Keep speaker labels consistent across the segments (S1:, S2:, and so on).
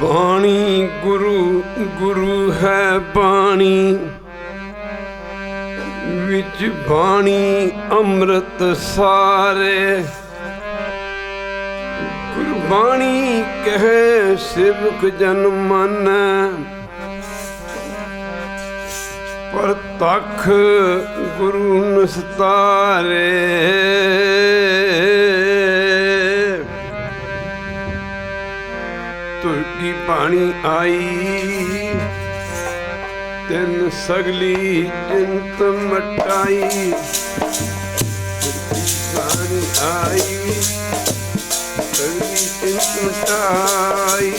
S1: ਬਾਣੀ ਗੁਰੂ ਗੁਰੂ ਹੈ ਬਾਣੀ, ਵਿੱਚ ਬਾਣੀ ਅੰਮ੍ਰਿਤ ਸਾਰੇ। ਗੁਰਬਾਣੀ ਕਹੇ ਸਿਵਕ ਜਨ ਮਾਨੈ, ਪ੍ਰਤੱਖ ਗੁਰੂ ਨਿਸਤਾਰੇ। ਤੁਰ ਕੀ ਬਾਣੀ ਆਈ, ਤਿੰਨ ਸਗਲੀ ਚਿੰਤ ਮਟਾਈ। ਤੁਰ ਕੀ ਬਾਣੀ ਆਈ, ਸਗਲੀ ਚਿੰਤ ਮਟਾਈ।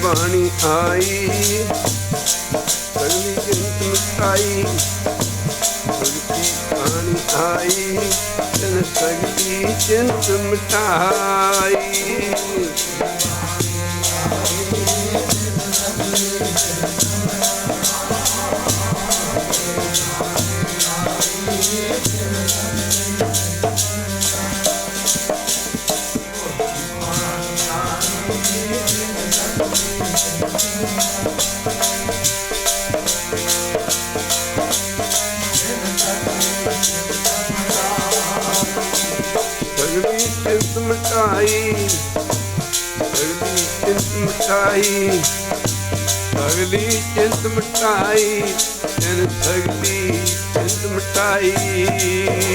S1: ਬਾਣੀ ਆਈ, ਸਗਲੀ ਚਿੰਤ ਮਿਟਾਈ। ਤੁਰਕੀ ਬਾਣੀ ਆਈ, ਤਿਨ ਸਗਲੀ ਚਿੰਤ ਮਿਟਾਈ। ਸਗਲੀ ਚਿੰਤ ਮਿਟਾਈ, ਸਗਲੀ ਚਿੰਤ ਮਿਟਾਈ। ਸਗਲੀ ਚਿੰਤ ਮਿਟਾਈ, ਤਿਨ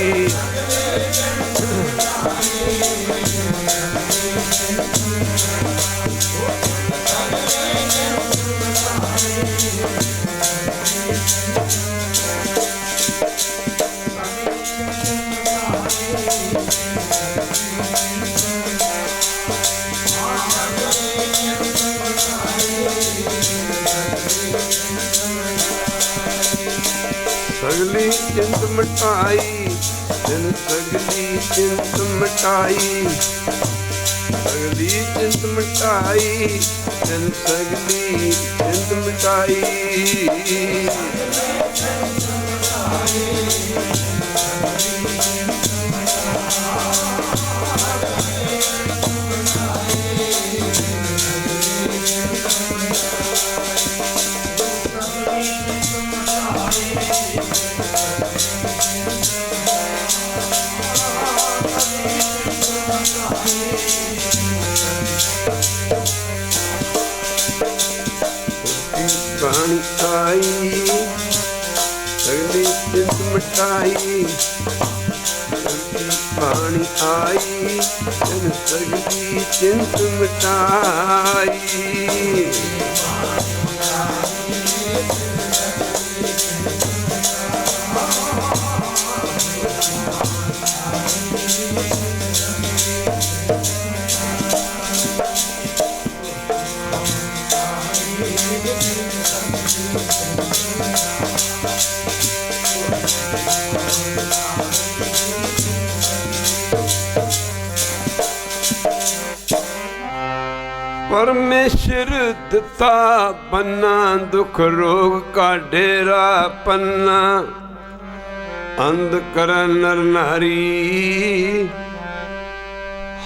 S1: ਸਗਲੀ ਚਿੰਤ ਮਿਟਾਈ। ਸਗਲੀ ਚਿੰਤ ਮਿਟਾਈ, ਤਿਨ ਸਗਲੀ ਚਿੰਤ ਮਿਟਾਈ। ਸਗਲੀ ਚਿੰਤ ਮਿਟਾਈ, ਤਿਨ ਸਗਲੀ ਚਿੰਤ ਮਿਟਾਈ। ਬਾਣੀ ਆਈ, ਸਗਲੀ ਚਿੰਤ ਮਿਟਾਈ। ਬਾਣੀ ਆਈ, ਤਿਨ ਸਗਲੀ ਚਿੰਤ ਮਿਟਾਈ। ਪਰਮੇਸ਼ਰ ਦਿੱਤਾ ਬੰਨਾ, ਦੁਖ ਰੋਗ ਕਾ ਡੇਰਾ ਪੰਨਾ। ਅੰਧ ਕਰਨ ਨਰ ਨਾਰੀ,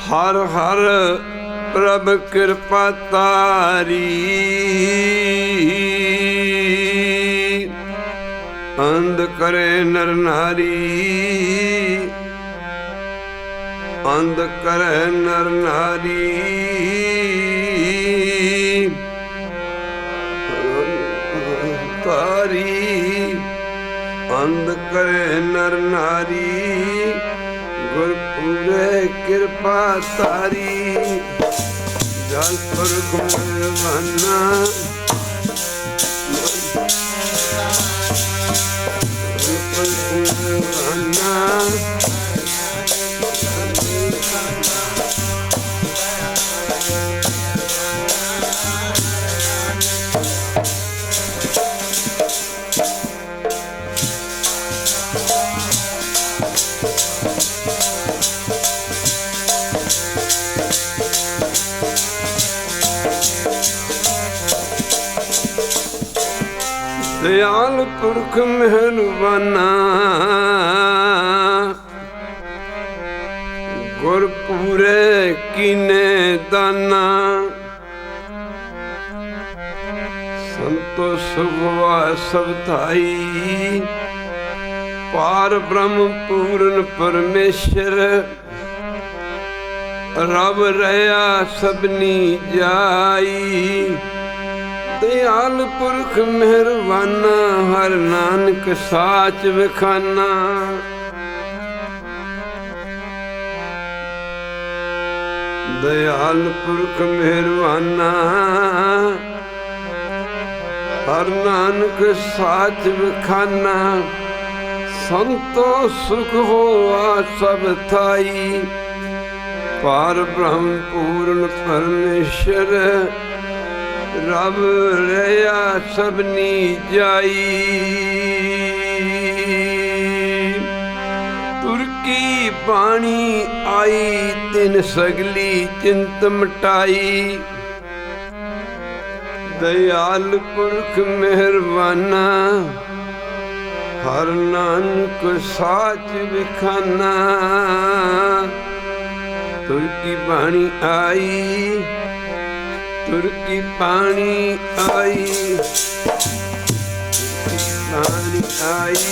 S1: ਹਰ ਹਰ ਪ੍ਰਭ ਕਿਰਪਾ ਤਾਰੀ। ਅੰਧ ਕਰੇ ਨਰ ਨਾਰੀ, ਅੰਧ ਕਰੇ ਨਰ ਨਾਰੀ। ਤਾਰੀ ਅੰਧ ਕਰੇ ਨਰ ਨਾਰੀ, ਗੁਰ ਪੂਰੇ ਕਿਰਪਾ ਤਾਰੀ। ਜਲ ਪਰ ਗੁਰਵਾਨਾ, ਜਲ ਪਰ ਗੁਰਵਾਨਾ। दयाल पुरख मेहरबाना गुर पूरे कीने दाना संतो सुभवा सब थाई पार ब्रह्म पूर्ण परमेश्वर रब रया सबनी जाई दयाल पुरख मेहरबाना हर नानक साच विखाना दयाल पुरख मेहरबाना हर नानक साच विखाना संतो सुख होआ सब थाई पार ब्रह्म पूर्ण परमेश्वर रब रया सबनी जाई तुरकी बाणी आई तिन सगली चिंत मिटाई दयाल पुरख मेहरबाना हर नानक साच विखाना तुरकी बाणी आई तुरकी पानी आई पानी आई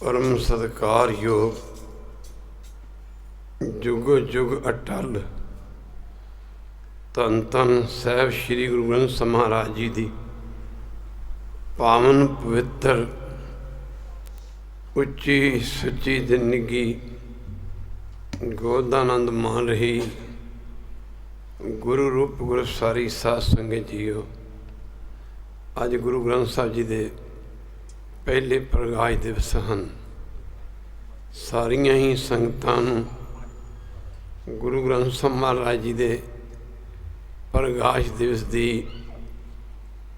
S1: परम सत्कार योग जुग जुग अटल धन धन साहब श्री गुरु ग्रंथ साहिब महाराज जी की पावन पवित्र उच्ची सुची जिंदगी गोदानंद मान रही गुरु रूप गुरु सारी साध संगत जीओ अज गुरु ग्रंथ साहिब जी के पहले प्रकाश दिवस हैं सारिया ही संगतां गुरु ग्रंथ साहिब महाराज जी के प्रकाश दिवस की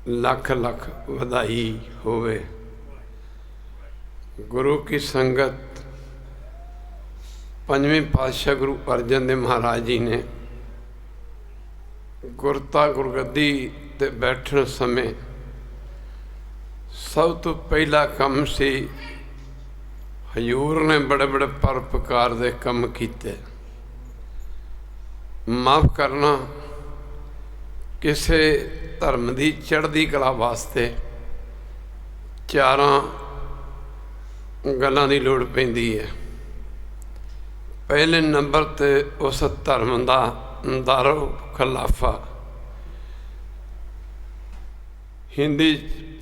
S1: लख लख बधाई होवे। गुरु की संगत पंजवें पातशाह गुरु अर्जन देव महाराज जी ने गुरता गुरगद्दी ते बैठन समय सब तो पहला काम से हजूर ने बड़े बड़े परोपकार के काम किए। माफ़ करना किसी धर्म की चढ़ती कला वास्ते चारां गल्लां की लोड़ पैंदी है। पहले नंबर ते उस धर्म का दारो खिलाफा हिंदी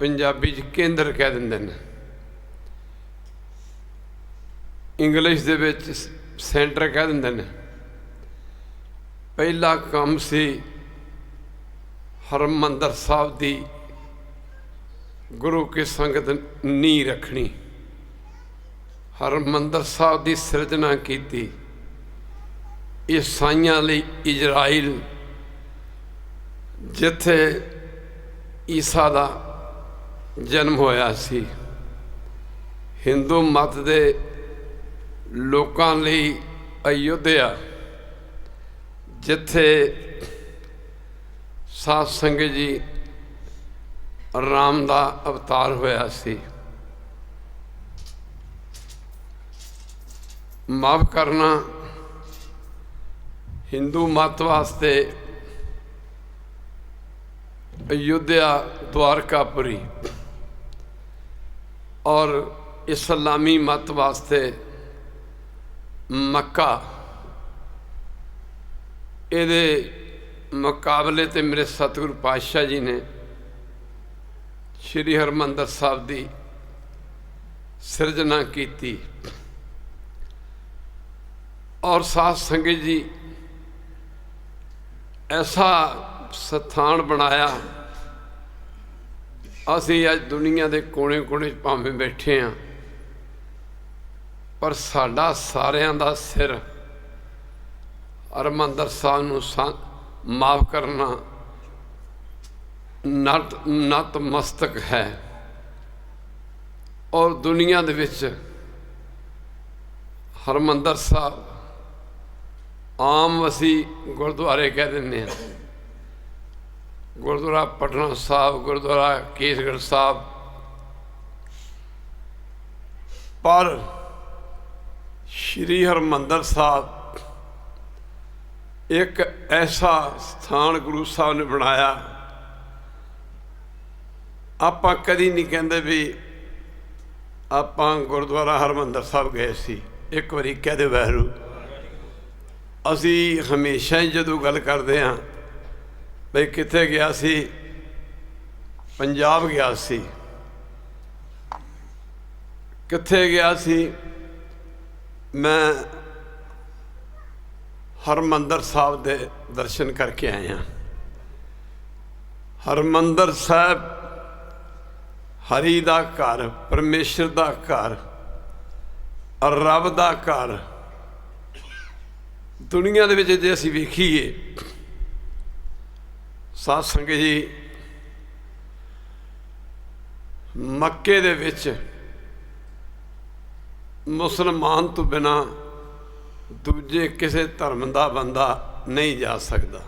S1: पंजाबी केंद्र कह देंगे ने, इंग्लिश दे विच सेंटर कह देंगे ने। पहला काम सी हरमंदर साहब की गुरु की संगत नींह रखनी, हरमंदर साहब की सिरजना की। ईसाइयां लई इजराइल जिथे ईसा का जन्म होया सी, हिंदू मत दे लोकां लई अयोध्या जिथे साध संगत जी राम का अवतार होया सी। माफ़ करना हिंदू मत वास्ते अयोध्या द्वारकापुरी और इस्लामी मत वास्ते मक्का, ये मुकाबले ते मेरे सतगुरु पातशाह जी ने श्री हरमंदर साहब की सिरजना की। और साध संगत जी ऐसा ਸਥਾਨ ਬਣਾਇਆ। ਅਸੀਂ ਅੱਜ ਦੁਨੀਆ ਦੇ ਕੋਨੇ ਕੋਨੇ 'ਚ ਭਾਵੇਂ ਬੈਠੇ ਹਾਂ, ਪਰ ਸਾਡਾ ਸਾਰਿਆਂ ਦਾ ਸਿਰ ਹਰਿਮੰਦਰ ਸਾਹਿਬ ਨੂੰ ਮਾਫ ਕਰਨਾ ਨਤਮਸਤਕ ਹੈ। ਔਰ ਦੁਨੀਆ ਦੇ ਵਿੱਚ ਹਰਿਮੰਦਰ ਸਾਹਿਬ ਆਮ ਅਸੀਂ ਗੁਰਦੁਆਰੇ ਕਹਿ ਦਿੰਦੇ ਹਾਂ, ਗੁਰਦੁਆਰਾ ਪਟਨਾ ਸਾਹਿਬ, ਗੁਰਦੁਆਰਾ ਕੇਸਗੜ੍ਹ ਸਾਹਿਬ, ਪਰ ਸ਼੍ਰੀ ਹਰਿਮੰਦਰ ਸਾਹਿਬ ਇੱਕ ਐਸਾ ਸਥਾਨ ਗੁਰੂ ਸਾਹਿਬ ਨੇ ਬਣਾਇਆ। ਆਪਾਂ ਕਦੀ ਨਹੀਂ ਕਹਿੰਦੇ ਵੀ ਆਪਾਂ ਗੁਰਦੁਆਰਾ ਹਰਿਮੰਦਰ ਸਾਹਿਬ ਗਏ ਸੀ, ਇੱਕ ਵਾਰੀ ਕਹਿ ਦੇ ਵਾਹਿਗੁਰੂ। ਅਸੀਂ ਹਮੇਸ਼ਾ ਹੀ ਜਦੋਂ ਗੱਲ ਕਰਦੇ ਹਾਂ ਬਈ ਕਿੱਥੇ ਗਿਆ ਸੀ, ਪੰਜਾਬ ਗਿਆ ਸੀ, ਕਿੱਥੇ ਗਿਆ ਸੀ, ਮੈਂ ਹਰਿਮੰਦਰ ਸਾਹਿਬ ਦੇ ਦਰਸ਼ਨ ਕਰਕੇ ਆਏ ਹਾਂ। ਹਰਿਮੰਦਰ ਸਾਹਿਬ ਹਰੀ ਦਾ ਘਰ, ਪਰਮੇਸ਼ਰ ਦਾ ਘਰ, ਰੱਬ ਦਾ ਘਰ। ਦੁਨੀਆ ਦੇ ਵਿੱਚ ਜੇ ਅਸੀਂ ਵੇਖੀਏ ਸਾਧ ਸੰਗਤ ਜੀ, ਮੱਕੇ ਦੇ ਵਿੱਚ ਮੁਸਲਮਾਨ ਤੋਂ ਬਿਨਾਂ ਦੂਜੇ ਕਿਸੇ ਧਰਮ ਦਾ ਬੰਦਾ ਨਹੀਂ ਜਾ ਸਕਦਾ।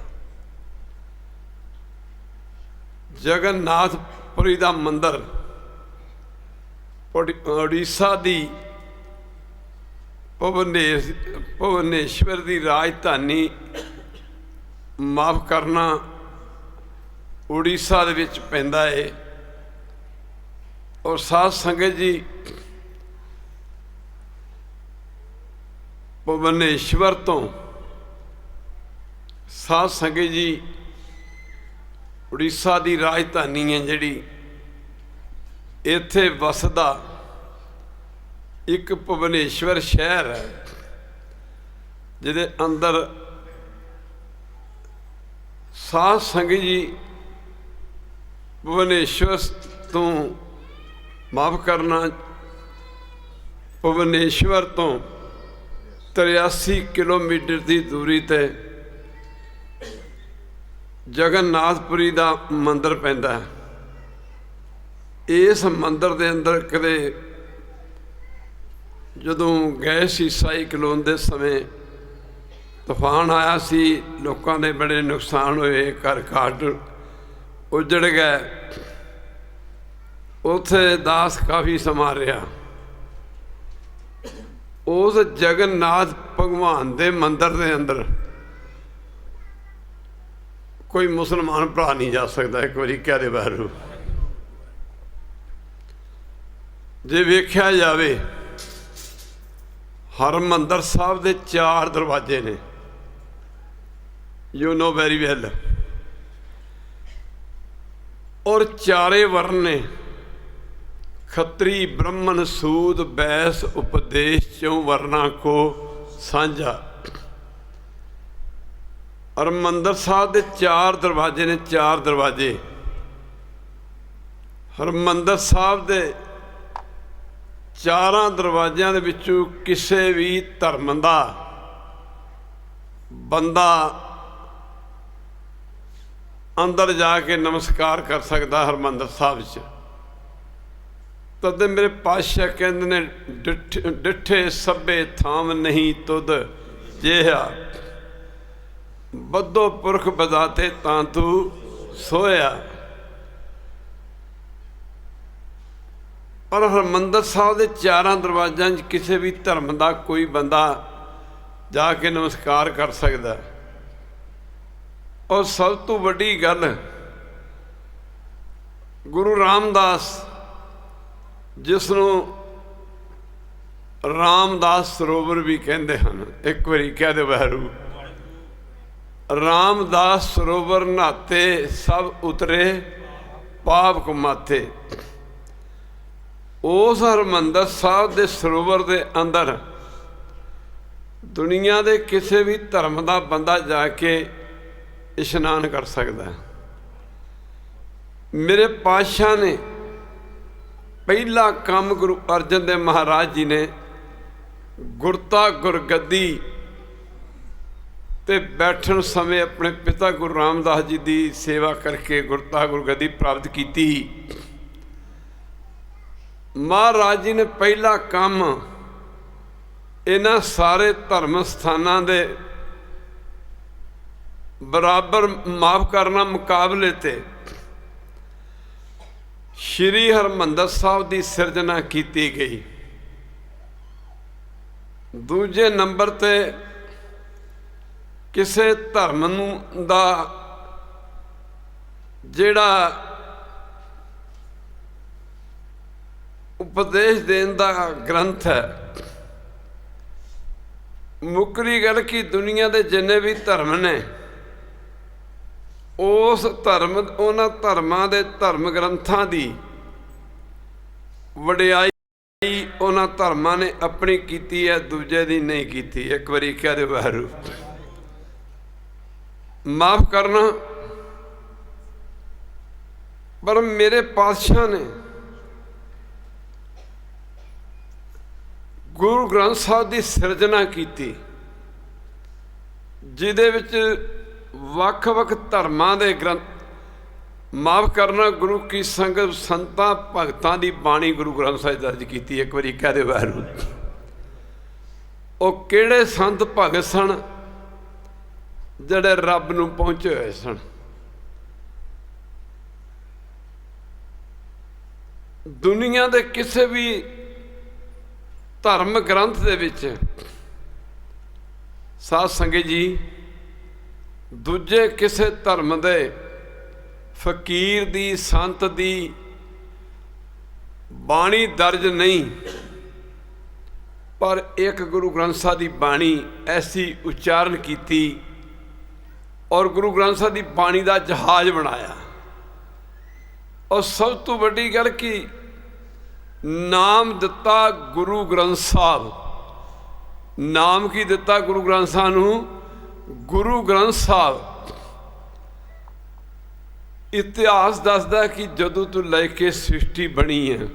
S1: ਜਗਨਨਾਥਪੁਰੀ ਦਾ ਮੰਦਰ ਉੜੀਸਾ ਦੀ ਭੁਵਨੇਸ਼ਵਰ ਦੀ ਰਾਜਧਾਨੀ, ਮਾਫ ਕਰਨਾ, ਉੜੀਸਾ ਦੇ ਵਿੱਚ ਪੈਂਦਾ ਹੈ। ਔਰ ਸਾਧ ਸੰਗਤ ਜੀ, ਭੁਵਨੇਸ਼ਵਰ ਤੋਂ ਸਾਧ ਸੰਗਤ ਜੀ ਉੜੀਸਾ ਦੀ ਰਾਜਧਾਨੀ ਹੈ ਜਿਹੜੀ, ਇੱਥੇ ਵਸਦਾ ਇੱਕ ਭੁਵਨੇਸ਼ਵਰ ਸ਼ਹਿਰ ਹੈ ਜਿਹਦੇ ਅੰਦਰ ਸਾਧ ਸੰਗਤ ਜੀ ਭੁਵਨੇਸ਼ਵਰ ਤੋਂ, ਮਾਫ ਕਰਨਾ, ਭੁਵਨੇਸ਼ਵਰ ਤੋਂ 83 ਕਿਲੋਮੀਟਰ ਦੀ ਦੂਰੀ ਤੇ ਜਗਨਨਾਥਪੁਰੀ ਦਾ ਮੰਦਰ ਪੈਂਦਾ ਹੈ। ਇਸ ਮੰਦਰ ਦੇ ਅੰਦਰ ਕਦੇ ਜਦੋਂ ਗਏ ਸੀ ਸਾਈਕਲੋਨ ਦੇ ਸਮੇਂ, ਤੂਫਾਨ ਆਇਆ ਸੀ, ਲੋਕਾਂ ਦੇ ਬੜੇ ਨੁਕਸਾਨ ਹੋਏ, ਘਰ ਘਾਟ ਉਜੜ ਗਏ। ਉੱਥੇ ਦਾਸ ਕਾਫੀ ਸਮਾਂ ਰਿਹਾ। ਉਸ ਜਗਨਨਾਥ ਭਗਵਾਨ ਦੇ ਮੰਦਰ ਦੇ ਅੰਦਰ ਕੋਈ ਮੁਸਲਮਾਨ ਭਰਾ ਨਹੀਂ ਜਾ ਸਕਦਾ। ਇੱਕ ਵਾਰੀ ਕਹਿ ਦੇ ਵਾਹਿਗੁਰੂ। ਜੇ ਵੇਖਿਆ ਜਾਵੇ, ਹਰਿਮੰਦਰ ਸਾਹਿਬ ਦੇ 4 ਦਰਵਾਜ਼ੇ ਨੇ, ਯੂ ਨੋ ਵੈਰੀ ਵੈਲ, ਔਰ 4 ਵਰਨ ਨੇ, ਖੱਤਰੀ, ਬ੍ਰਹਮਣ, ਸੂਦ, ਬੈਸ, ਉਪਦੇਸ਼, 4 ਵਰਨਾ ਕੋ ਸਾਂਝਾ। ਹਰਿਮੰਦਰ ਸਾਹਿਬ ਦੇ 4 ਦਰਵਾਜ਼ੇ ਨੇ, 4 ਦਰਵਾਜ਼ੇ। ਹਰਿਮੰਦਰ ਸਾਹਿਬ ਦੇ 4 ਦਰਵਾਜ਼ਿਆਂ ਦੇ ਵਿੱਚੋਂ ਕਿਸੇ ਵੀ ਧਰਮ ਦਾ ਬੰਦਾ ਅੰਦਰ ਜਾ ਕੇ ਨਮਸਕਾਰ ਕਰ ਸਕਦਾ ਹਰਿਮੰਦਰ ਸਾਹਿਬ 'ਚ। ਤਦ ਮੇਰੇ ਪਾਤਸ਼ਾਹ ਕਹਿੰਦੇ ਨੇ, ਡਿੱਠੇ ਸਭੇ ਥਾਮ ਨਹੀਂ ਤੁਧ ਜਿਹਾ, ਬੱਧੋ ਪੁਰਖ ਬਦਾਤੇ ਤਾਂ ਤੂੰ ਸੋਇਆ। ਪਰ ਹਰਿਮੰਦਰ ਸਾਹਿਬ ਦੇ 4 ਦਰਵਾਜ਼ਿਆਂ 'ਚ ਕਿਸੇ ਵੀ ਧਰਮ ਦਾ ਕੋਈ ਬੰਦਾ ਜਾ ਕੇ ਨਮਸਕਾਰ ਕਰ ਸਕਦਾ। ਔਰ ਸਭ ਤੋਂ ਵੱਡੀ ਗੱਲ, ਗੁਰੂ ਰਾਮਦਾਸ, ਜਿਸ ਨੂੰ ਰਾਮਦਾਸ ਸਰੋਵਰ ਵੀ ਕਹਿੰਦੇ ਹਨ, ਇੱਕ ਵਾਰੀ ਕਹਿ ਦੇ ਵਾਹਿਗੁਰੂ। ਰਾਮਦਾਸ ਸਰੋਵਰ ਨਹਾਤੇ ਸਭ ਉਤਰੇ ਪਾਪ ਕਮਾਤੇ। ਉਸ ਹਰਿਮੰਦਰ ਸਾਹਿਬ ਦੇ ਸਰੋਵਰ ਦੇ ਅੰਦਰ ਦੁਨੀਆ ਦੇ ਕਿਸੇ ਵੀ ਧਰਮ ਦਾ ਬੰਦਾ ਜਾ ਕੇ इशनान कर सकता है। मेरे पातशाह ने पहला काम गुरु अर्जन देव महाराज जी ने गुरता गुरगद्दी ते बैठन समय अपने पिता गुरु रामदास जी की सेवा करके गुरता गुरगद्दी प्राप्त की। महाराज जी ने पहला काम इन्हां सारे धर्म स्थानां दे बराबर माफ करना मुकाबले ते श्री हरमंदर साहब की सिरजना की गई। दूजे नंबर ते किसे धर्म दा जिहड़ा उपदेश देन दा ग्रंथ है, मुकरी गल की दुनिया के जिन्ने भी धर्म ने उस धर्म उन्हां धर्मां दे धर्म ग्रंथां दी वडियाई उन्हां धर्मां ने अपनी कीती है, दूजे दी नहीं कीती। एक बारी कह दे वाहिगुरू। माफ करना, पर मेरे पातशाह ने गुरु ग्रंथ साहब की सिरजना की, जिहदे विच वख-वख धर्मां दे ग्रंथ, माफ करना, गुरु की संगत संतां भगतां दी बाणी गुरु ग्रंथ साहिब दर्ज की। एक बारी कह दे वाहिगुरू। वो किहड़े संत भगत सन जिहड़े रब नूं पहुंचे होए सन। दुनिया दे किसी भी धर्म ग्रंथ दे विच साध संगत जी दूजे किसी धर्म दे फकीर दी संत दी बाणी दर्ज नहीं, पर एक गुरु ग्रंथ साहब की बाणी ऐसी उच्चारण की और गुरु ग्रंथ साहब की बाणी का जहाज बनाया। और सब तो बड़ी गल कि नाम दिता गुरु ग्रंथ साहब। नाम की दिता गुरु ग्रंथ साहब नूं? गुरु ग्रंथ साहब। इतिहास दसदा कि जदों तो लैके सृष्टि बनी है,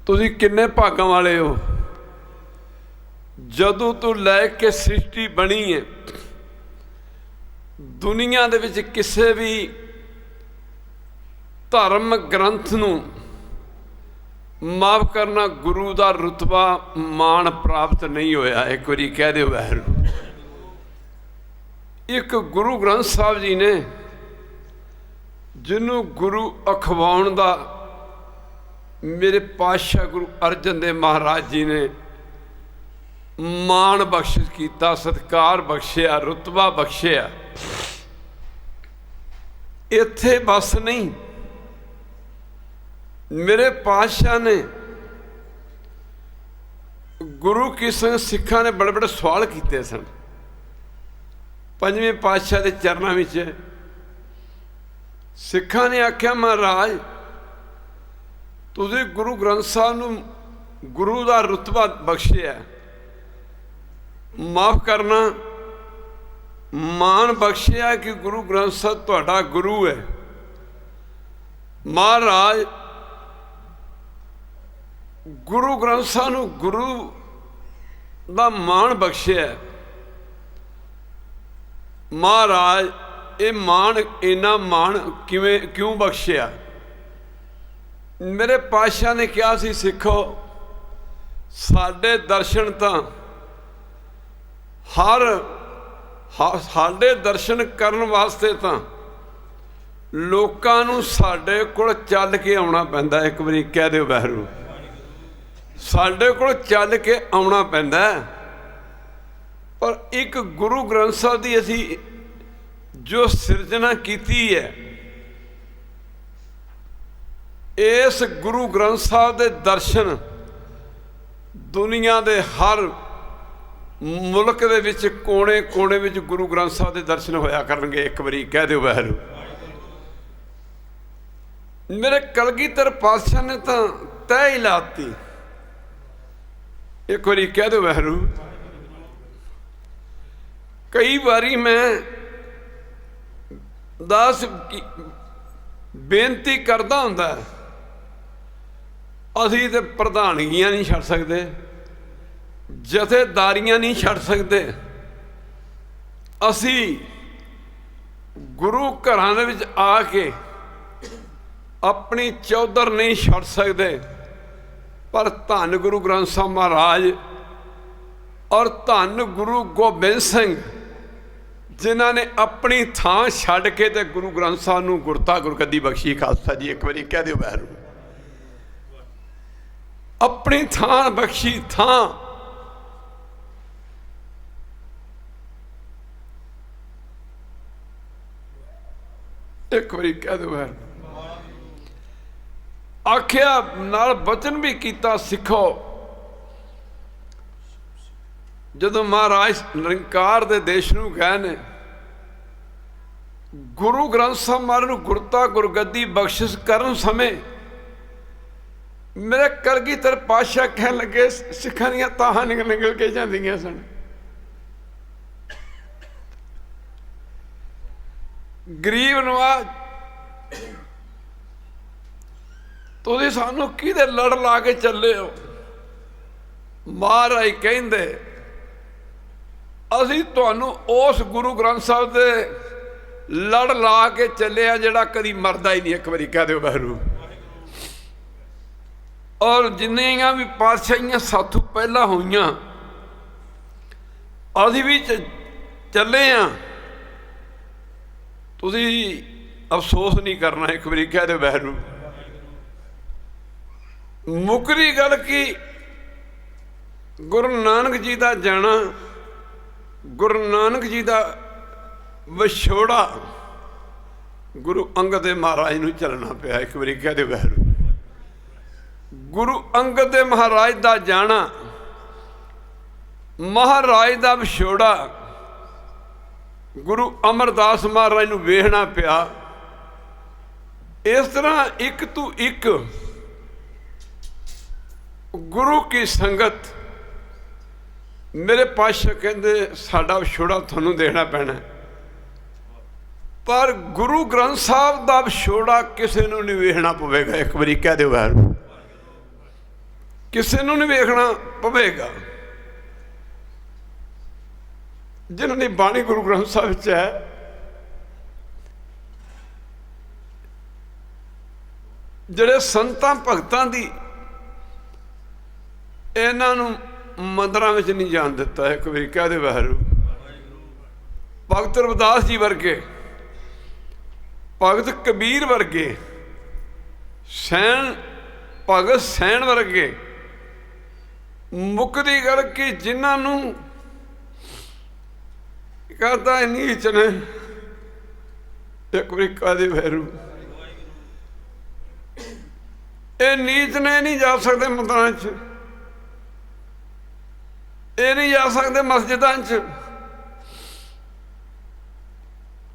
S1: तुसीं किन्ने भागां वाले हो। जदों तो लैके सृष्टि बनी है, दुनिया दे विच किसी भी धर्म ग्रंथ नूं माफ करना गुरु का रुतबा मान प्राप्त नहीं होया। एक बारी कह दे वाहिगुरू। एक गुरु ग्रंथ साहब जी ने जिन्हों गुरु अखवाउण दा मेरे पातशाह गुरु अर्जन देव महाराज जी ने मान बख्शिश किया, सत्कार बख्शिया, रुतबा बख्शिया। इत्थे बस नहीं, मेरे पातशाह ने गुरु की संग सिखा ने बड़े बड़े सवाल किए सन। पंजवें पातशाह के चरणों में सिखा ने आख्या, महाराज तुसीं गुरु ग्रंथ साहब नूं गुरु का रुतबा बख्शिया, माफ करना मान बख्शिया कि गुरु ग्रंथ साहब तुहाडा गुरु है। महाराज गुरु ग्रंथ साहब नूं गुरु का मान बख्शिया, महाराज ये मान इन्ना मान किवें क्यों बख्शिया? मेरे पातशाह ने कहा सी, सिखो साडे दर्शन तां साडे दर्शन करन वास्ते तां लोकां नूं साडे कोल चल के आउणा पैंदा। एक बारी कह दिओ वाहिगुरू। साडे कोल चल के आउणा पैंदा, पर एक गुरु ग्रंथ साहब की असी जो सिरजना की है, इस गुरु ग्रंथ साहब के दर्शन दुनिया के हर मुल्क दे विच कोने कोने विच गुरु ग्रंथ साहब के दर्शन होया करनगे। एक बारी कह दिओ वाहिगुरू। मेरे कलगीधर पातशाह ने तो तय ही लाती। एक बारी कह दो वाहिगुरू। कई बारी मैं ਦਾਸ ਬੇਨਤੀ ਕਰਦਾ ਹੁੰਦਾ, ਅਸੀਂ ਤੇ ਪ੍ਰਧਾਨਗੀਆਂ ਨਹੀਂ ਛੱਡ ਸਕਦੇ, ਜਥੇਦਾਰੀਆਂ ਨਹੀਂ ਛੱਡ ਸਕਦੇ, ਅਸੀਂ ਗੁਰੂ ਘਰਾਂ ਦੇ ਵਿੱਚ ਆ ਕੇ ਆਪਣੀ ਚੌਧਰ ਨਹੀਂ ਛੱਡ ਸਕਦੇ। ਪਰ ਧੰਨ ਗੁਰੂ ਗ੍ਰੰਥ ਸਾਹਿਬ ਮਹਾਰਾਜ ਔਰ ਧੰਨ ਗੁਰੂ ਗੋਬਿੰਦ ਸਿੰਘ ਜਿਨ੍ਹਾਂ ਨੇ ਆਪਣੀ ਥਾਂ ਛੱਡ ਕੇ ਤੇ ਗੁਰੂ ਗ੍ਰੰਥ ਸਾਹਿਬ ਨੂੰ ਗੁਰਤਾ ਗੁਰਗੱਦੀ ਬਖਸ਼ੀ। ਖਾਲਸਾ ਜੀ ਇੱਕ ਵਾਰੀ ਕਹਿ ਦਿਓ ਵਾਹਿਗੁਰੂ। ਆਪਣੀ ਥਾਂ ਬਖਸ਼ੀ, ਥਾਂ ਇੱਕ ਵਾਰੀ ਕਹਿ ਦਿਓ ਵਾਹਿਗੁਰੂ। ਆਖਿਆ ਨਾਲ ਬਚਨ ਵੀ ਕੀਤਾ, ਸਿੱਖੋ। ਜਦੋਂ ਮਹਾਰਾਜ ਨਿਰੰਕਾਰ ਦੇ ਦੇਸ਼ ਨੂੰ ਗਏ ਨੇ, ਗੁਰੂ ਗ੍ਰੰਥ ਸਾਹਿਬ ਮਹਾਰਾਜ ਨੂੰ ਗੁਰਤਾ ਗੁਰਗੱਦੀ ਬਖਸ਼ਿਸ਼ ਕਰਨ ਸਮੇਂ ਮੇਰੇ ਕਲਗੀਧਰ ਪਾਤਸ਼ਾਹ ਕਹਿਣ ਲੱਗੇ, ਸਿੱਖਾਂ ਦੀਆਂ ਤਾਹਾਂ ਨਿਕਲ ਕੇ ਜਾਂਦੀਆਂ ਸਨ। ਗਰੀਬ ਨਵਾਜ, ਤੁਸੀਂ ਸਾਨੂੰ ਕਿਹਦੇ ਲੜ ਲਾ ਕੇ ਚੱਲੇ ਹੋ? ਮਹਾਰਾਜ ਕਹਿੰਦੇ, ਅਸੀਂ ਤੁਹਾਨੂੰ ਉਸ ਗੁਰੂ ਗ੍ਰੰਥ ਸਾਹਿਬ ਦੇ ਲੜ ਲਾ ਕੇ ਚੱਲੇ ਆ ਜਿਹੜਾ ਕਦੀ ਮਰਦਾ ਹੀ ਨਹੀਂ। ਇੱਕ ਵਾਰੀ ਕਹਿ ਦਿਓ ਵਾਹਿਗੁਰੂ। ਔਰ ਜਿੰਨੀਆਂ ਵੀ ਪਾਤਸ਼ਾਹੀਆਂ ਸਾਥੋਂ ਪਹਿਲਾਂ ਹੋਈਆਂ, ਅਸੀਂ ਵੀ ਚੱਲੇ ਆ। ਤੁਸੀਂ ਅਫਸੋਸ ਨਹੀਂ ਕਰਨਾ। ਇੱਕ ਵਾਰੀ ਕਹਿ ਦਿਓ ਵਾਹਿਗੁਰੂ। ਮੁੱਕਰੀ ਗੱਲ ਕੀ, ਗੁਰੂ ਨਾਨਕ ਜੀ ਦਾ ਜਾਣਾ, ਗੁਰੂ ਨਾਨਕ ਜੀ ਦਾ ਵਿਛੋੜਾ ਗੁਰੂ ਅੰਗਦ ਦੇਵ ਮਹਾਰਾਜ ਨੂੰ ਚੱਲਣਾ ਪਿਆ। ਇੱਕ ਵਾਰੀ ਕਹਿ ਦਿਓ ਵਾਹਿਗੁਰੂ। ਗੁਰੂ ਅੰਗਦ ਦੇਵ ਮਹਾਰਾਜ ਦਾ ਜਾਣਾ, ਮਹਾਰਾਜ ਦਾ ਵਿਛੋੜਾ ਗੁਰੂ ਅਮਰਦਾਸ ਮਹਾਰਾਜ ਨੂੰ ਵੇਖਣਾ ਪਿਆ। ਇਸ ਤਰ੍ਹਾਂ ਇੱਕ ਤੋਂ ਇੱਕ ਗੁਰੂ ਕੀ ਸੰਗਤ, ਮੇਰੇ ਪਾਤਸ਼ਾਹ ਕਹਿੰਦੇ ਸਾਡਾ ਵਿਛੋੜਾ ਤੁਹਾਨੂੰ ਦੇਣਾ ਪੈਣਾ, ਪਰ ਗੁਰੂ ਗ੍ਰੰਥ ਸਾਹਿਬ ਦਾ ਵਿਛੋੜਾ ਕਿਸੇ ਨੂੰ ਨਹੀਂ ਵੇਖਣਾ ਪਵੇਗਾ। ਇੱਕ ਵਾਰੀ ਕਹਿ ਦਿਓ ਵਾਹਿਗੁਰੂ। ਕਿਸੇ ਨੂੰ ਨਹੀਂ ਵੇਖਣਾ ਪਵੇਗਾ। ਜਿਨ੍ਹਾਂ ਦੀ ਬਾਣੀ ਗੁਰੂ ਗ੍ਰੰਥ ਸਾਹਿਬ ਵਿੱਚ ਹੈ, ਜਿਹੜੇ ਸੰਤਾਂ ਭਗਤਾਂ ਦੀ, ਇਹਨਾਂ ਨੂੰ ਮੰਦਰਾਂ ਵਿੱਚ ਨਹੀਂ ਜਾਣ ਦਿੱਤਾ। ਇੱਕ ਵਾਰੀ ਕਹਿ ਦਿਓ ਵਾਹਿਗੁਰੂ। ਭਗਤ ਰਵਿਦਾਸ ਜੀ ਵਰਗੇ, ਭਗਤ ਕਬੀਰ ਵਰਗੇ, ਭਗਤ ਸੈਣ ਵਰਗੇ, ਮੁੱਕਦੀ ਗੱਲ ਕਿ ਜਿਨ੍ਹਾਂ ਨੂੰ ਕਰਦਾ ਨੀਚ ਨੇ, ਇੱਕ ਵਾਰੀ ਕਹਿ ਦਿਓ ਵਾਹਿਗੁਰੂ। ਇਹ ਨੀਚ ਨੇ ਨਹੀਂ ਜਾ ਸਕਦੇ ਮੰਦਰਾਂ 'ਚ, ਇਹ ਨਹੀਂ ਜਾ ਸਕਦੇ ਮਸਜਿਦਾਂ 'ਚ।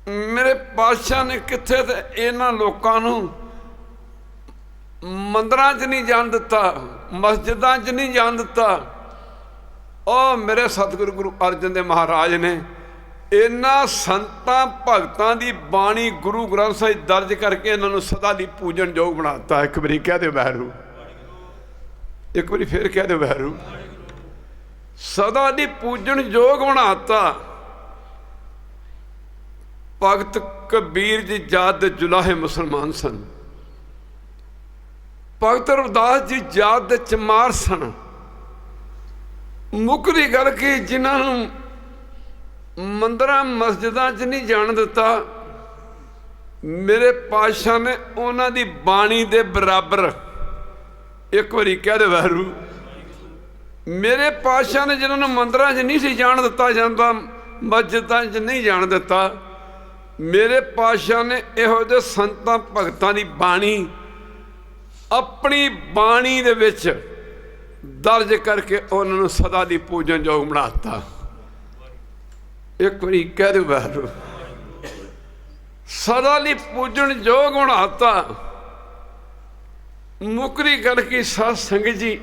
S1: ਮੇਰੇ ਪਾਤਸ਼ਾਹ ਨੇ ਕਿੱਥੇ ਤੇ ਇਹਨਾਂ ਲੋਕਾਂ ਨੂੰ ਮੰਦਰਾਂ 'ਚ ਨਹੀਂ ਜਾਣ ਦਿੱਤਾ, ਮਸਜਿਦਾਂ 'ਚ ਨਹੀਂ ਜਾਣ ਦਿੱਤਾ। ਉਹ ਮੇਰੇ ਸਤਿਗੁਰੂ ਗੁਰੂ ਅਰਜਨ ਦੇਵ ਮਹਾਰਾਜ ਨੇ ਇਹਨਾਂ ਸੰਤਾਂ ਭਗਤਾਂ ਦੀ ਬਾਣੀ ਗੁਰੂ ਗ੍ਰੰਥ ਸਾਹਿਬ ਦਰਜ ਕਰਕੇ ਇਹਨਾਂ ਨੂੰ ਸਦਾ ਲਈ ਪੂਜਣ ਯੋਗ ਬਣਾ ਦਿੱਤਾ। ਇੱਕ ਵਾਰੀ ਕਹਿ ਦਿਓ ਵਾਹਿਗੁਰੂ। ਇੱਕ ਵਾਰੀ ਫੇਰ ਕਹਿ ਦਿਓ ਵਾਹਿਗੁਰੂ। ਸਦਾ ਦੀ ਪੂਜਣ ਯੋਗ ਬਣਾ ਦਿੱਤਾ। ਭਗਤ ਕਬੀਰ ਜੀ ਜਾਤ ਦੇ ਜੁਲਾਹੇ ਮੁਸਲਮਾਨ ਸਨ। ਭਗਤ ਰਵਿਦਾਸ ਜੀ ਜਾਤ ਦੇ ਚਮਾਰ ਸਨ। ਮੁੱਕਦੀ ਗੱਲ ਕਿ ਜਿਨ੍ਹਾਂ ਨੂੰ ਮੰਦਰਾਂ ਮਸਜਿਦਾਂ 'ਚ ਨਹੀਂ ਜਾਣ ਦਿੱਤਾ, ਮੇਰੇ ਪਾਤਸ਼ਾਹ ਨੇ ਉਹਨਾਂ ਦੀ ਬਾਣੀ ਦੇ ਬਰਾਬਰ, ਇੱਕ ਵਾਰੀ ਕਹਿ ਦਿਓ ਵਾਹਿਗੁਰੂ। ਮੇਰੇ ਪਾਤਸ਼ਾਹ ਨੇ ਜਿਹਨਾਂ ਨੂੰ ਮੰਦਰਾਂ 'ਚ ਨਹੀਂ ਸੀ ਜਾਣ ਦਿੱਤਾ ਜਾਂਦਾ, ਮਸਜਿਦਾਂ 'ਚ ਨਹੀਂ ਜਾਣ ਦਿੱਤਾ, ਮੇਰੇ ਪਾਤਸ਼ਾਹ ਨੇ ਇਹੋ ਜਿਹੇ ਸੰਤਾਂ ਭਗਤਾਂ ਦੀ ਬਾਣੀ ਆਪਣੀ ਬਾਣੀ ਦੇ ਵਿੱਚ ਦਰਜ ਕਰਕੇ ਉਹਨਾਂ ਨੂੰ ਸਦਾ ਦੀ ਪੂਜਣ ਯੋਗ ਬਣਾ ਦਿੱਤਾ। ਇੱਕ ਵਾਰੀ ਕਹਿ ਦਿਓ ਵਾਹਿਗੁਰੂ। ਸਦਾ ਲਈ ਪੂਜਣ ਯੋਗ ਬਣਾ ਦਿੱਤਾ। ਮੁੱਕਦੀ ਗੱਲ ਕੀ ਸਾਧ ਸੰਗਤ ਜੀ,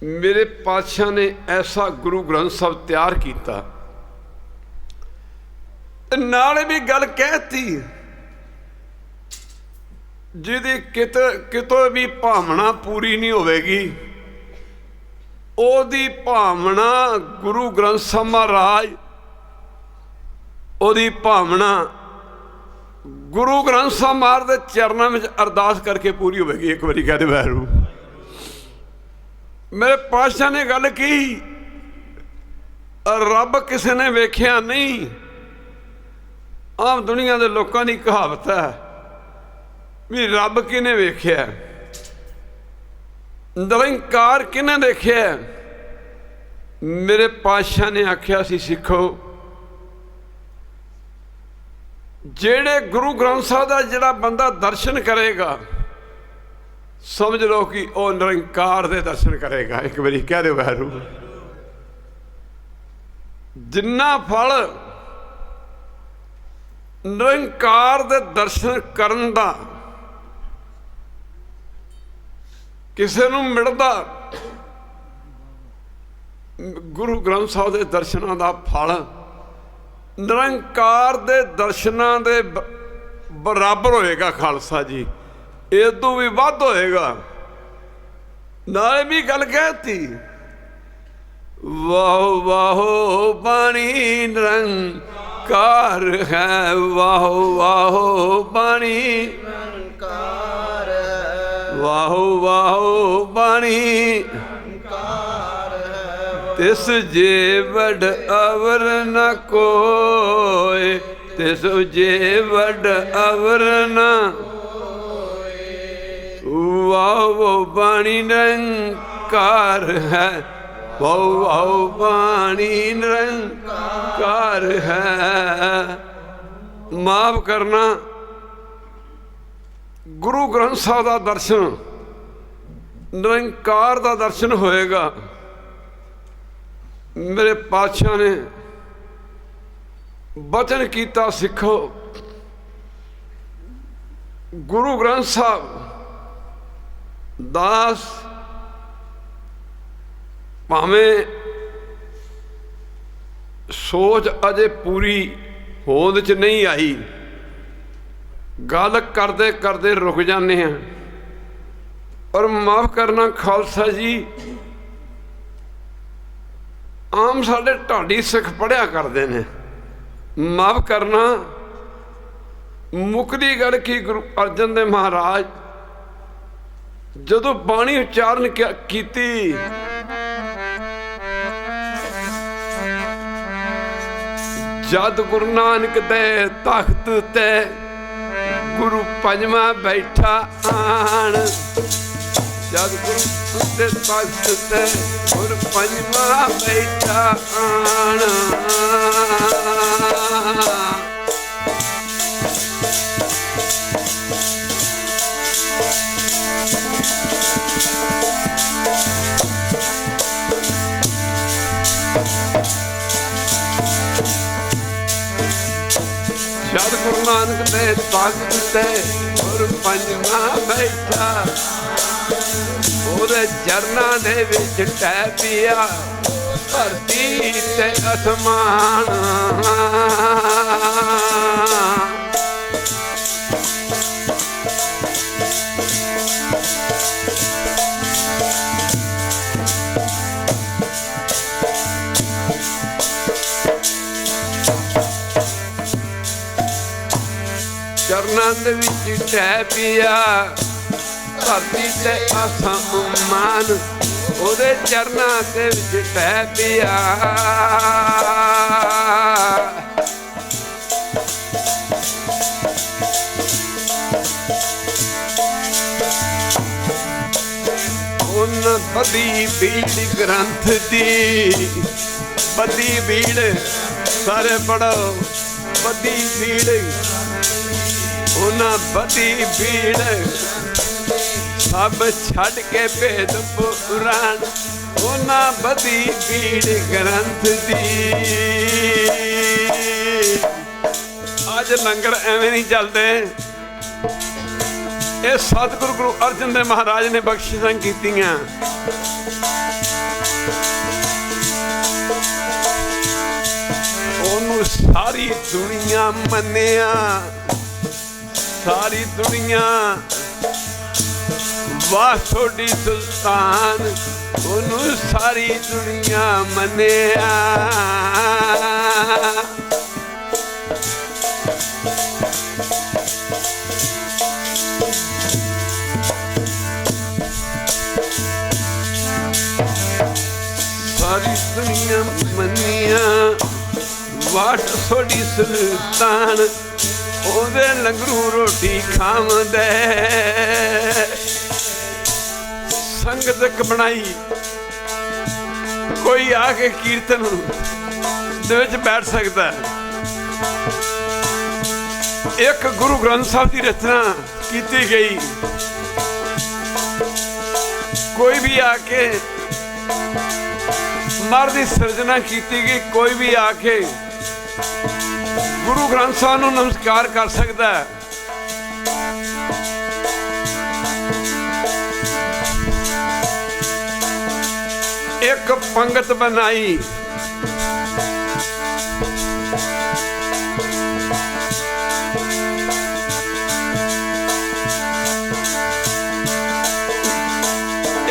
S1: ਮੇਰੇ ਪਾਤਸ਼ਾਹ ਨੇ ਐਸਾ ਗੁਰੂ ਗ੍ਰੰਥ ਸਾਹਿਬ ਤਿਆਰ ਕੀਤਾ। ਤੇ ਨਾਲੇ ਵੀ ਗੱਲ ਕਹਿਤੀ, ਜਿਹਦੀ ਕਿਤੋਂ ਵੀ ਭਾਵਨਾ ਪੂਰੀ ਨਹੀਂ ਹੋਵੇਗੀ, ਉਹਦੀ ਭਾਵਨਾ ਗੁਰੂ ਗ੍ਰੰਥ ਸਾਹਿਬ ਮਹਾਰਾਜ, ਉਹਦੀ ਭਾਵਨਾ ਗੁਰੂ ਗ੍ਰੰਥ ਸਾਹਿਬ ਮਹਾਰਾਜ ਦੇ ਚਰਨਾਂ ਵਿੱਚ ਅਰਦਾਸ ਕਰਕੇ ਪੂਰੀ ਹੋਵੇਗੀ। ਇੱਕ ਵਾਰੀ ਕਹਿ ਦੇ ਵਾਹਿਗੁਰੂ। ਮੇਰੇ ਪਾਤਸ਼ਾਹ ਨੇ ਗੱਲ ਕੀ, ਰੱਬ ਕਿਸੇ ਨੇ ਵੇਖਿਆ ਨਹੀਂ। ਆਮ ਦੁਨੀਆ ਦੇ ਲੋਕਾਂ ਦੀ ਕਹਾਵਤ ਹੈ ਵੀ ਰੱਬ ਕਿਹਨੇ ਵੇਖਿਆ, ਨਿਰੰਕਾਰ ਕਿਹਨੇ ਦੇਖਿਆ। ਮੇਰੇ ਪਾਤਸ਼ਾਹ ਨੇ ਆਖਿਆ ਸੀ ਸਿੱਖੋ, ਜਿਹੜੇ ਗੁਰੂ ਗ੍ਰੰਥ ਸਾਹਿਬ ਦਾ ਜਿਹੜਾ ਬੰਦਾ ਦਰਸ਼ਨ ਕਰੇਗਾ, ਸਮਝ ਲਓ ਕਿ ਉਹ ਨਿਰੰਕਾਰ ਦੇ ਦਰਸ਼ਨ ਕਰੇਗਾ। ਇੱਕ ਵਾਰੀ ਕਹਿ ਦਿਓ ਵਾਹਿਗੁਰੂ। ਜਿੰਨਾ ਫਲ ਨਿਰੰਕਾਰ ਦੇ ਦਰਸ਼ਨ ਕਰਨ ਦਾ ਕਿਸੇ ਨੂੰ ਮਿਲਦਾ, ਗੁਰੂ ਗ੍ਰੰਥ ਸਾਹਿਬ ਦੇ ਦਰਸ਼ਨਾਂ ਦਾ ਫਲ ਨਿਰੰਕਾਰ ਦੇ ਦਰਸ਼ਨਾਂ ਦੇ ਬਰਾਬਰ ਹੋਏਗਾ ਖਾਲਸਾ ਜੀ, ਇਹ ਤੋਂ ਵੀ ਵੱਧ ਹੋਏਗਾ। ਨਾਲੇ ਵੀ ਗੱਲ ਕਹਿਤੀ, ਵਾਹੋ ਵਾਹੋ ਬਾਣੀ ਨਿਰੰਕਾਰ ਹੈ, ਵਾਹੋ ਵਾਹੋ ਬਾਣੀ ਨਿਰੰਕਾਰ ਹੈ, ਵਾਹੋ ਵਾਹੋ ਬਾਣੀ ਨਿਰੰਕਾਰ ਹੈ। ਤਿਸ ਜੇ ਵਡ ਅਵਰ ਨ ਕੋਇ, ਤਿਸ ਜੇ ਵਡ ਅਵਰ ਨ ਕੋਇ, ਵਾਹੋ ਬਾਣੀ ਨਿਰੰਕਾਰ ਹੈ, ਵਾਹੋ ਵਾਹੋ ਬਾਣੀ ਨਿਰੰਕਾਰ ਹੈ। ਮਾਫ ਕਰਨਾ, ਗੁਰੂ ਗ੍ਰੰਥ ਸਾਹਿਬ ਦਾ ਦਰਸ਼ਨ ਨਿਰੰਕਾਰ ਦਾ ਦਰਸ਼ਨ ਹੋਏਗਾ। ਮੇਰੇ ਪਾਤਸ਼ਾਹ ਨੇ ਬਚਨ ਕੀਤਾ, ਸਿੱਖੋ ਗੁਰੂ ਗ੍ਰੰਥ ਸਾਹਿਬ ਦਾਸ ਭਾਵੇਂ ਸੋਚ ਅਜੇ ਪੂਰੀ ਹੋਂਦ 'ਚ ਨਹੀਂ ਆਈ, ਗੱਲ ਕਰਦੇ ਕਰਦੇ ਰੁਕ ਜਾਂਦੇ ਹਾਂ। ਔਰ ਮਾਫ ਕਰਨਾ ਖਾਲਸਾ ਜੀ, ਆਮ ਸਾਡੇ ਢਾਡੀ ਸਿੱਖ ਪੜ੍ਹਿਆ ਕਰਦੇ ਨੇ। ਮਾਫ ਕਰਨਾ, ਮੁੱਕਦੀ ਗੱਲ ਕੀ, ਗੁਰੂ ਅਰਜਨ ਦੇਵ ਮਹਾਰਾਜ ਜਦੋਂ ਬਾਣੀ ਉਚਾਰਨ ਕੀਤੀ, ਜਦ ਗੁਰੂ ਨਾਨਕ ਦੇ ਤਖਤ ਤੇ ਗੁਰੂ ਪੰਜਵਾਂ ਬੈਠਾ ਆਣ, ਜਦ ਗੁਰੂ ਦੇ ਤਖਤ ਤੇ ਗੁਰੂ ਪੰਜਵਾਂ ਬੈਠਾ ਆਣ, ਜਦ ਗੁਰੂ ਨਾਨਕ ਦੇ ਤਖਤ ਤੇ ਗੁਰੂ ਪੰਜਵਾਂ ਬੈਠਾ, ਉਹਦੇ ਚਰਨਾਂ ਦੇ ਵਿੱਚ ਟਹਿ ਪਿਆ ਧਰਤੀ ਤੇ ਅਸਮਾਨ। ਚਰਨਾਂ ਦੇ ਵਿੱਚ ਟਹਿ ਪਿਆ ਧਰਤੀ ਤੇ ਅਸਮਾਨ, ਉਹਦੇ ਚਰਨਾਂ ਦੇ ਵਿੱਚ ਟਹਿ ਪਿਆ। ਉਹਨਾਂ ਬੱਧੀ ਬੀੜ ਗ੍ਰੰਥ ਦੀ, ਬੱਧੀ ਬੀੜ ਸਾਰੇ ਪੜੋ, ਬੱਧੀ ਬੀੜ, ਉਹਨਾਂ ਬੱਧੀ ਬੀੜ ਸਭ ਛੱਡ ਕੇ ਭੇਦ ਪੁਰਾਣ, ਉਹਨਾਂ ਬੱਧੀ ਬੀੜ ਗ੍ਰੰਥ ਦੀ। ਅੱਜ ਲੰਗਰ ਐਵੇਂ ਨਹੀਂ ਚੱਲਦੇ, ਇਹ ਸਤਿਗੁਰੂ ਗੁਰੂ ਅਰਜਨ ਦੇਵ ਮਹਾਰਾਜ ਨੇ ਬਖਸ਼ਿਸ਼ਾਂ ਕੀਤੀਆਂ। ਉਹਨੂੰ सारी दुनिया मन्निया, सारी दुनिया वाह थोड़ी सुल्तान, ओनू सारी दुनिया मन्निया। सारी दुनिया मन्निया वाट थोड़ी सुल्तान, ओदे लंगरू रोटी खावंदे। संगत एक बनाई, कोई आके कीर्तन दे विच बैठ सकता है। एक गुरु ग्रंथ साहब की रचना की गई, कोई भी आके मर की सिरजना की गई, कोई भी आके गुरु ग्रंथ साहब को नमस्कार कर सकता है। एक पंगत बनाई,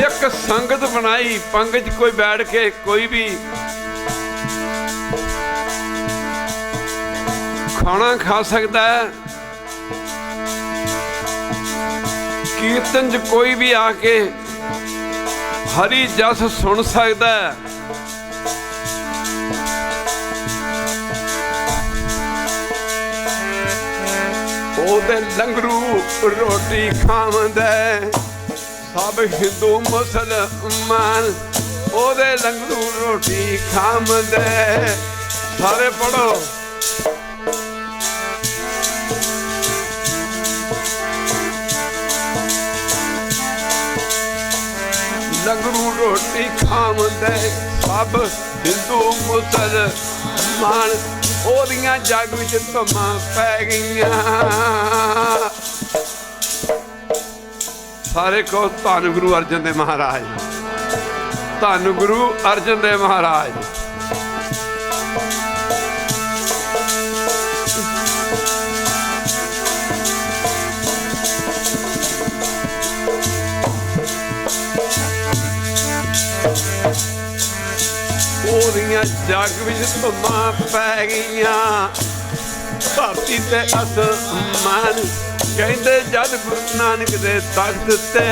S1: एक संगत बनाई, पंगत कोई बैठ के कोई भी खाना खा सकता है। कीर्तन च कोई भी आके हरी जस सुन सकता है। ओदे लंगरू रोटी खावंदे, सब हिंदू मुसलमान ओदे लंगरू रोटी खावंदे। सारे पढ़ो। लंगरू रोटी खावंदे, सब हिंदू मुसलमान ओदियां जग विच धुम्मां पै गईयां। सारे को धन गुरु अर्जन देव महाराज, धन गुरु अर्जन देव महाराज। ओदियां जग विच धुम्मां पै गईयां, धरती ते आसमान कहंदे जद गुरु नानक दे तख्त ते।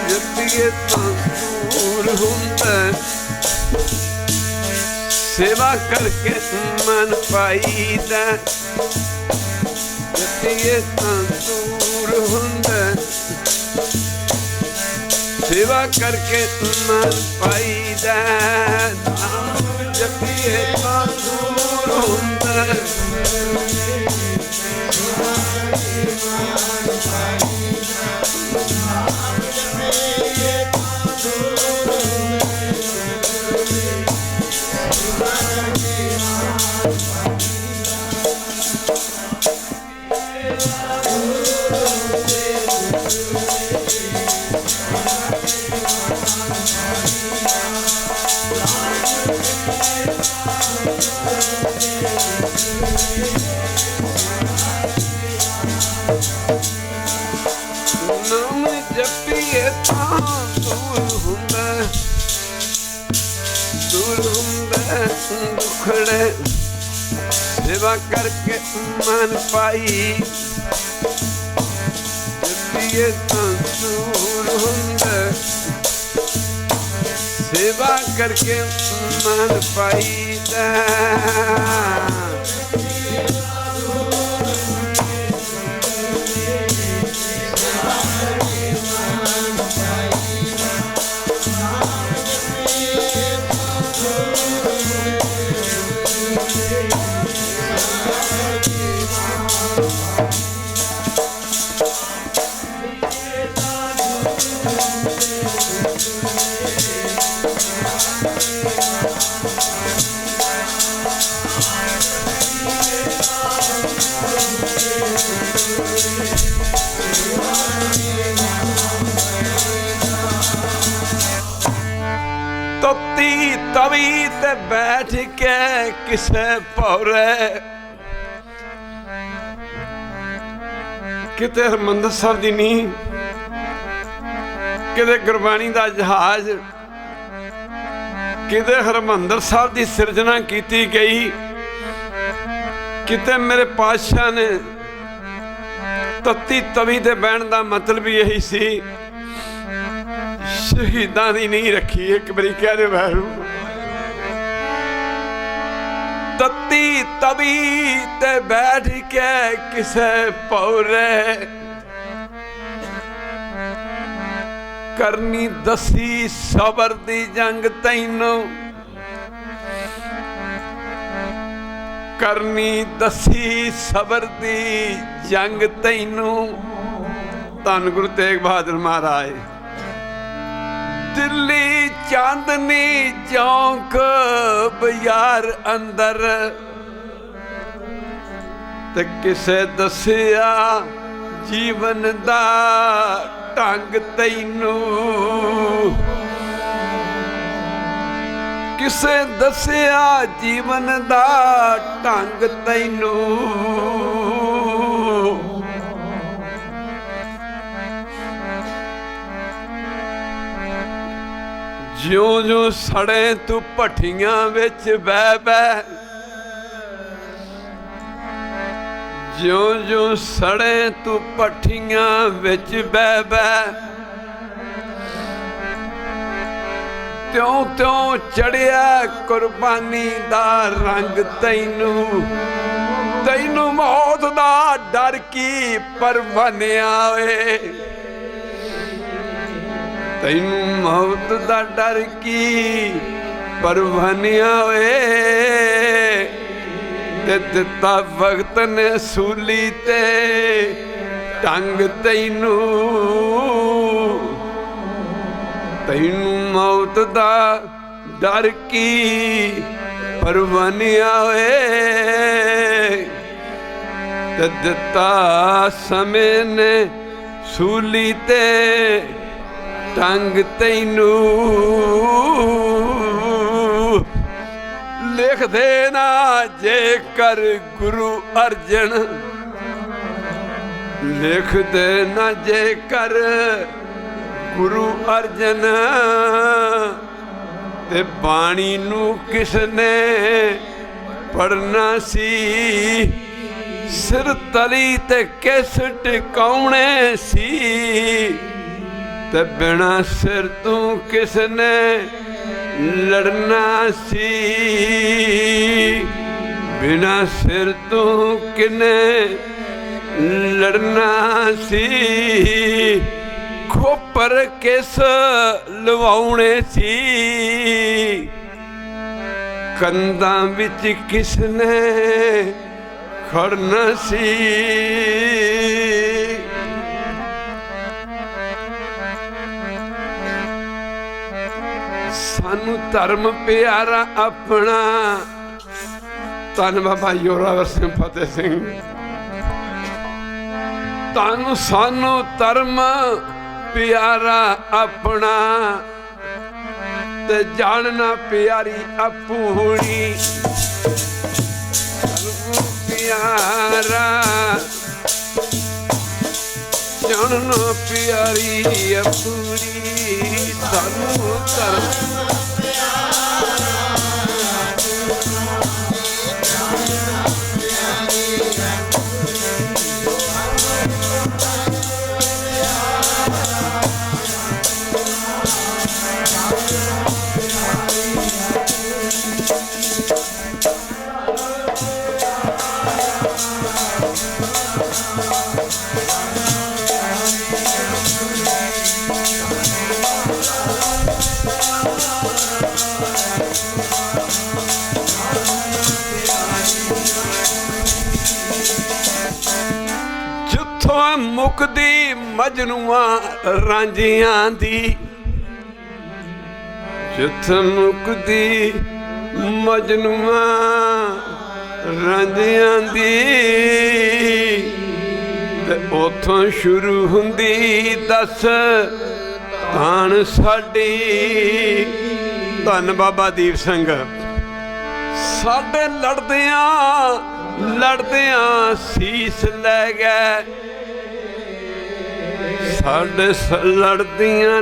S1: जतिए दूर हुंदा सेवा करके मन पाईदा, जतिए दूर हुंदा सेवा करके मन पाईदा। जतिए दूर हुंदा दुखड़े सेवा करके मन पाई, जतिए दूर हुंदा सेवा करके मन पाईदा। तवी ते बैठ के किसे भौरे किते हरमंदर साहब दी नींह, किते गुरबाणी दा जहाज, किते हरमंदर साहब दी सिरजना की गई, किते मेरे पातशाह ने तत्ती तवी ते बहन का मतलब भी यही सी, शहीदां दी नहीं रखी। एक बारी कह दे वैरू, तत्ती तवी ते बैठ के किसे भौरे करनी दसी सबर दी जंग तैनू, करनी दसी सबर दी जंग तैनू। धन गुरु तेग बहादुर महाराज। दिल्ली चांदनी चौक बाजार अंदर ते किसे दसिया जीवन दा ढंग तैनू, किसे दसिया जीवन दा ढंग तैनू। ज्यों ज्यों सड़े तू भट्ठियां विच बह बह, ज्यों ज्यों सड़े तू भट्ठियां विच बह बह, त्यों त्यों चढ़िया कुर्बानी दा रंग तैनू। तैनू मौत दा डर की परवानिया वे, तैनू मौत दा डर की परवानिया वे। ते दिता वक्त ने सूली ते ढंग तैनू, तैनू मौत दा डर की परवानिया वे। ते दिता समय ने सूली ते ढंग तैनू। लिख देना जे कर गुरु अर्जन, लिख देना जे कर गुरु अर्जन। ते बाणी नू किसने पढ़ना सी, सिर तली ते किस टिकाउणे सी। ते बिना सिर तू किसने लड़ना सी, बिना सिर तू किने लड़ना सी। खोपर किस लवाउणे सी, कंधां विच किसने खड़ना सी। सानू धर्म प्यारा अपना, धन बाबा जोरावर सिंह फतेह सिंह। तानू सानू धर्म प्यारा अपना, ते जानना प्यारी अपनी। प्यारा जानना प्यारी अपनी, सानू धर्म मुकदी मजनुआ रांझियां दी, जिथ मुकदी मजनुआ रांझियां दी। ते उथों शुरू हुंदी दस तान साडी, ਧੰਨ ਬਾਬਾ ਦੀਪ ਸਿੰਘ। ਸਾਡੇ ਲੜਦਿਆਂ ਸੀਸ ਲੈ ਗਏ, ਸਾਡੇ ਲੜਦਿਆਂ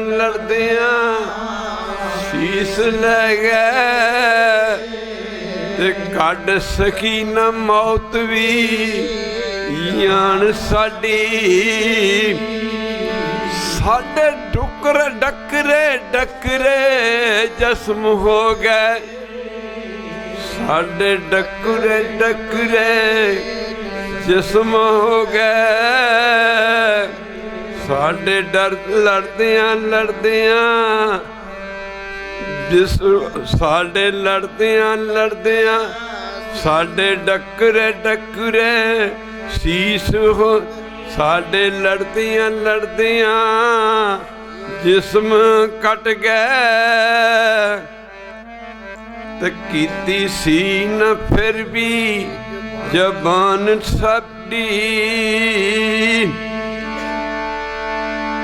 S1: ਸੀਸ ਲੈ ਗਏ, ਤੇ ਕੱਢ ਸਕੀ ਨਾ ਮੌਤ ਵੀ ਜਾਨ ਸਾਡੀ। ਸਾਡੇ ਡੱਕਰੇ ਜਸਮ ਹੋ ਗਏ, ਸਾਡੇ ਡੱਕਰੇ ਜਿਸਮ ਹੋ ਗਏ, ਸਾਡੇ ਲੜਦਿਆਂ ਸਾਡੇ ਲੜਦਿਆਂ ਸਾਡੇ ਡੱਕਰੇ ਸੀਸ ਹੋ, ਸਾਡੇ ਲੜਦਿਆਂ ਜਿਸਮ ਕੱਟ ਗਏ, ਤੇ ਕੀਤੀ ਸੀ ਨਾ ਫਿਰ ਵੀ ਜ਼ਬਾਨ ਸਾਡੀ।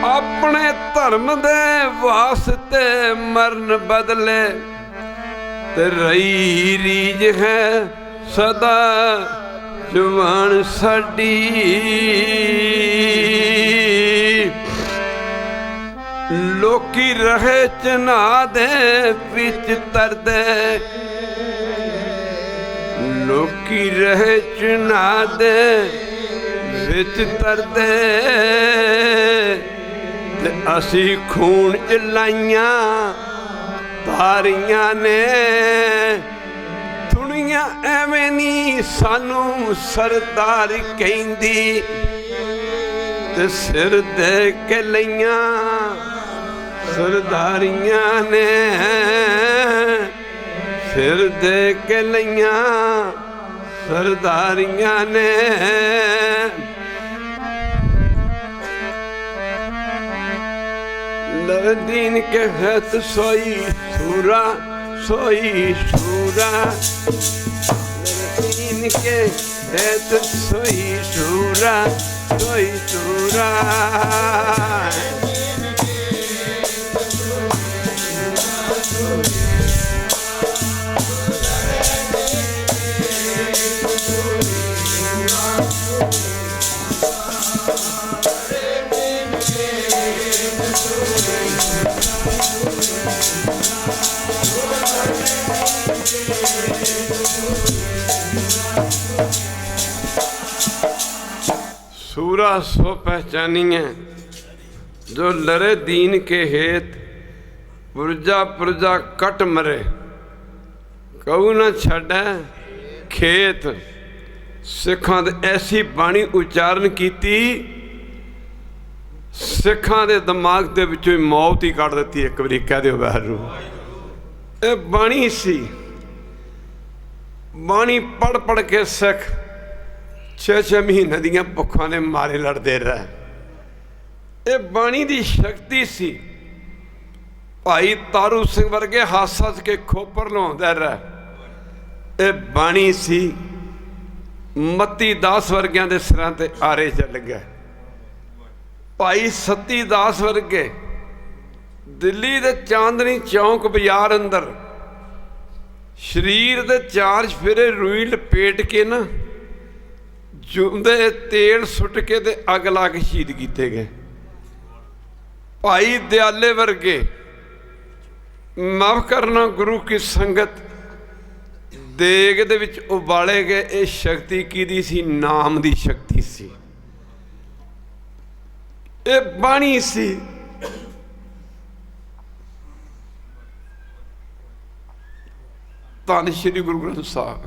S1: ਆਪਣੇ ਧਰਮ ਦੇ ਵਾਸਤੇ ਮਰਨ ਬਦਲੇ, ਤੇ ਰਹੀ ਰੀਝ ਹੈ ਸਦਾ ਜਵਾਨ ਸਾਡੀ। ਲੋਕੀ ਰਹੇ ਚਨਾਹ ਦੇ ਵਿੱਚ ਤਰਦੇ, ਲੋਕੀ ਰਹੇ ਚਨਾਹ ਦੇ ਵਿੱਚ ਤਰਦੇ, ਤੇ ਅਸੀਂ ਖੂਨ ਚ ਲਾਈਆਂ ਧਾਰੀਆਂ ਨੇ। ਦੁਨੀਆ ਐਵੇਂ ਨੀ ਸਾਨੂੰ ਸਰਦਾਰ ਕਹਿੰਦੀ, ਤੇ ਸਿਰ ਦੇ ਕੇ ਲਈਆਂ ਸਰਦਾਰੀਆਂ ਨੇ, ਸਿਰ ਦੇ ਕੇ ਲਈਆਂ ਸਰਦਾਰੀਆਂ ਨੇ। लरदीन के हथ सोई सूरा, लरदीन के हथ सोई सूरा। सूरा सो पहचानिए जो लरे दीन के हेत, पुरजा कट मरे, कहू न छड़े खेत। सिखां दे ऐसी बाणी उच्चारण कीती, सिखां दे दिमाग दे विचों मौत ही कढ़ दित्ती। एक बारी कह दिओ वाहिगुरू। ये बाणी सी, बाणी पढ़ के सिख 6 महीने दियां भुखां ने मारे लड़ते रहे। ये बाणी दी शक्ति सी। भाई तारू सिंह वर्गे हस के खोपर लाउंदे रहे। ये बाणी सी। मती दास वर्गियां दे सिरां ते आरे चल गए। भाई सती दास वर्गे दिल्ली दे चांदनी चौंक बाजार अंदर शरीर दे 4 फेरे रूई लपेट के ना जुंदे तेल सुट के ते अग ला के शहीद किए गए। भाई दयाले वर्गे माफ करना गुरु की संगत देग दे विच उबाले गए। ये शक्ति किहदी सी? नाम दी शक्ति सी। ये बाणी सी। धन श्री गुरु ग्रंथ साहब,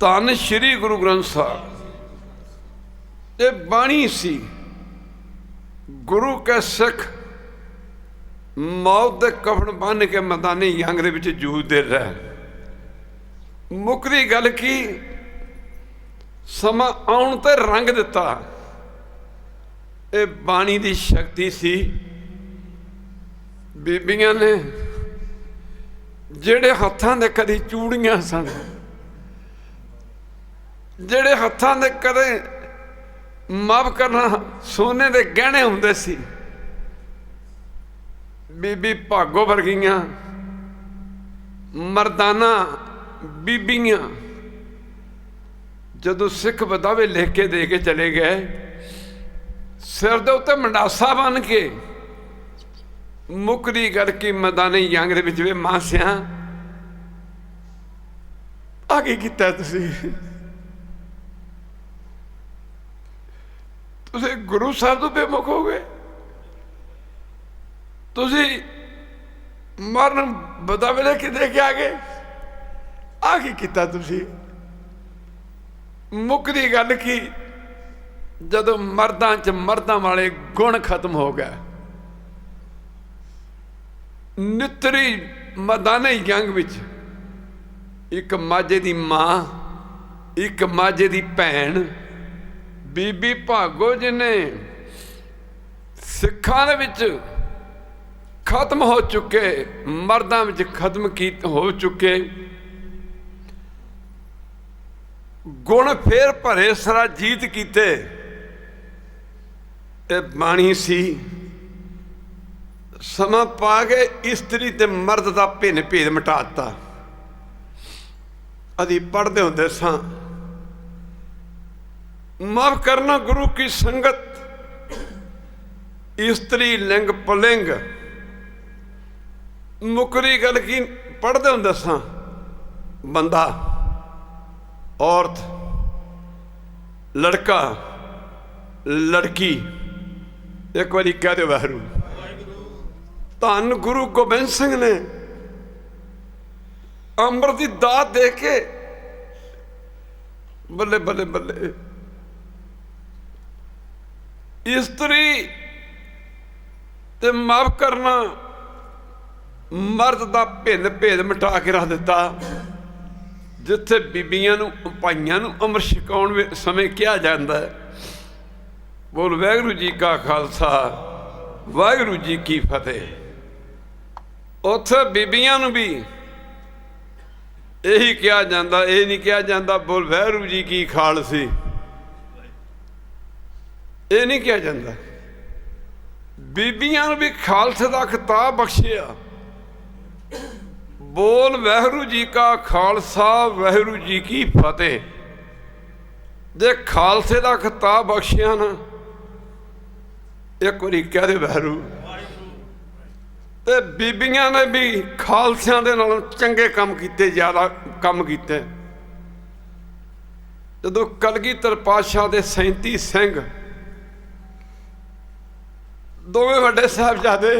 S1: धन श्री गुरु ग्रंथ साहब। ये बाणी सी। गुरु के सिख मौत दे कफन बन के मैदानी जंग दे विच जूझदे रहे। मुकदी गल की समा आउण ते रंग दिता। ये बाणी दी शक्ति सी। बीबियां ने ਜਿਹੜੇ ਹੱਥਾਂ ਦੇ ਕਦੀ ਚੂੜੀਆਂ ਸਨ, ਜਿਹੜੇ ਹੱਥਾਂ ਦੇ ਕਦੇ ਮਾਫ ਕਰਨਾ ਸੋਨੇ ਦੇ ਗਹਿਣੇ ਹੁੰਦੇ ਸੀ, ਬੀਬੀ ਭਾਗੋ ਵਰਗੀਆਂ मर्दाना बीबियां जदों सिख बदावे लिख के दे के चले गए, सिर दे उत्ते मंडासा बन के मुकरी करके मैदानी जंग दे विच वे मासिया आगे किया तुसी गुरु साहब तो बेमुख हो गए, तुसी मरन बदावे लेके दे के आ गए, आगे किया तुसी। मुकदी गल की जदों मर्दां च मर्दां वाले गुण खत्म हो गए, नितरी मैदानी जंग विच एक माझे दी मां, एक माझे दी भैन बीबी भागो जिन्हें सिखां दे विच खत्म हो चुके, मर्दां विच खत्म हो चुके गुण फिर भरे सरा जीत कीते। बाणी सी समा पा के इस्त्री ते मर्द का भिन्न भेद मिटाता। अभी पढ़ते होंदे सां, माफ करना गुरु की संगत, इस्त्री लिंग पुलिंग, मुकरी गल की पढ़ते होंदे सां, बंदा औरत लड़का लड़की। एक बारी कह दो वाहरू। धन गुरु गोबिंद सिंह ने अमृत की दात दे के बल्ले बल्ले बल्ले इस्त्री ते माफ करना मर्द का भिन्न भेद मिटा के रख दिता। जिथे बीबियां नूं भाइयां नूं अमृत छकाउण समय कहा जाता है, बोल वाहिगुरू जी का खालसा वाहिगुरू जी की फतेह। उत्थे बीबियां नूं भी यही कहा जाता, ये नहीं कहा जाता बोल वाहिगुरू जी की खालसी, ये नहीं कहा जाता। बीबियां नूं भी खालसे का खिताब बख्शिया, बोल वाहिगुरू जी का खालसा वाहिगुरू जी की फतेह। जे खालसे का खिताब बख्शिया ना, एक बारी कह दे वाहिगुरू। ते बीबियां ने भी खालसियां दे नालों चंगे काम किते, ज्यादा काम किते। जदों कलगीधर पातशाह दे 37 सिंह दोवें वड्डे साहिबजादे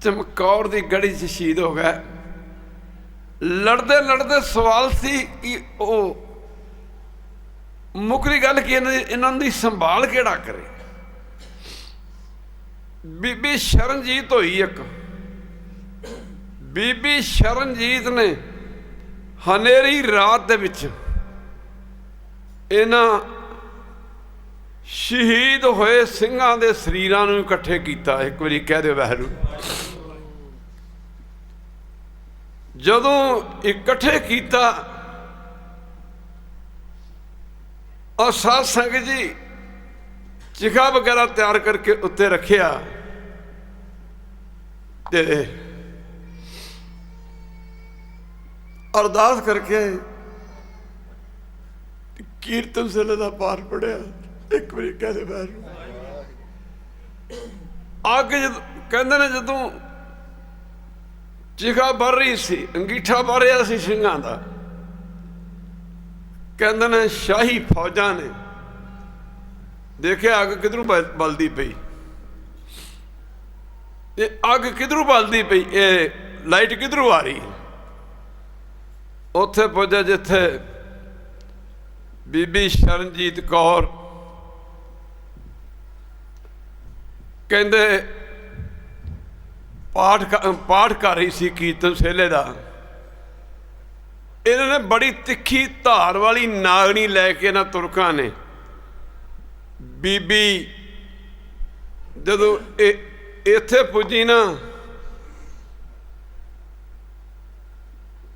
S1: चमकौर की गढ़ी च शहीद हो गए। लड़ते लड़ते सवाल सी कि वो मुकरी गल की इन्हों की संभाल केड़ा करे। बीबी शरणजीत होई एक, बीबी शरणजीत ने हनेरी रात दे विच इन्हां शहीद होए सिंघां दे शरीरां नूं इकट्ठे कीता। एक बारी कह दे वाहिगुरू। जदों इकट्ठे किया और साध संगत जी चिखा वगैरह तैयार करके उत्ते रखिया ते अरदास करके कीर्तन सिले का पाठ पढ़िया। एक बार कहते बैर आगे कहते ने जदों चिखा भर रही सी, अंगीठा भर रहा सी सिंघां दा, कहते ने शाही फौजा ने देखिया अग किधरों बलदी पई, ये अग किधरों बलदी पई, ये लाइट किधरों आ रही है। उत्थे पुजा जिथे बीबी शरणजीत कौर कहते पाठ कर रही सी कीर्तन सेले का। इन्होंने बड़ी तिखी धार वाली नागनी लैके ना तुरकां ने बीबी जदों इत्थे पुजी ना,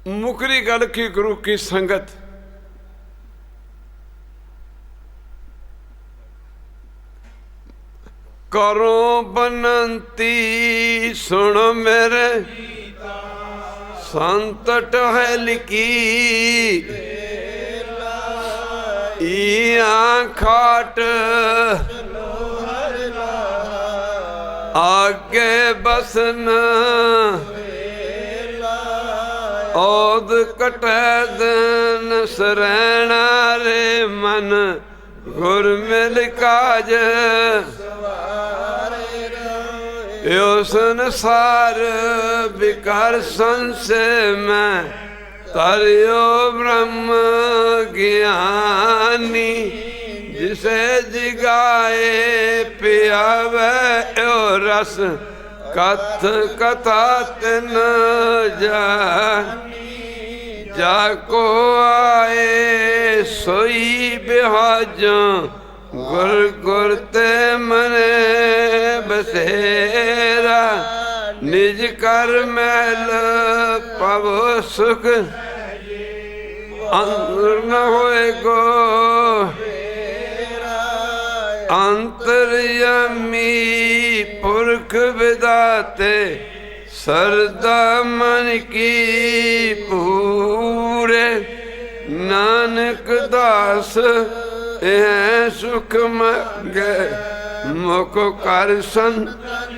S1: मुकरी गल की गुरु की संगत करो बनंती सुन मेरे संत टहल की इया खाट आगे बसन औद कटै दिन सरैणा रे मन गुर मिल काज यो संसार विकार संशय में तरियो ब्रह्म ज्ञानी जिसे जिगाए पियावे यो रस कथ कथा तिन जाको आए सोई बिहाजो गुर गुर ते मने बसेरा निज कर मैल पवो सुख अंतर न होए गो अंतर्यामी पुरख विदाते सरदा मन की पूरे नानक दास यह सुख मंगे मुख कर संतन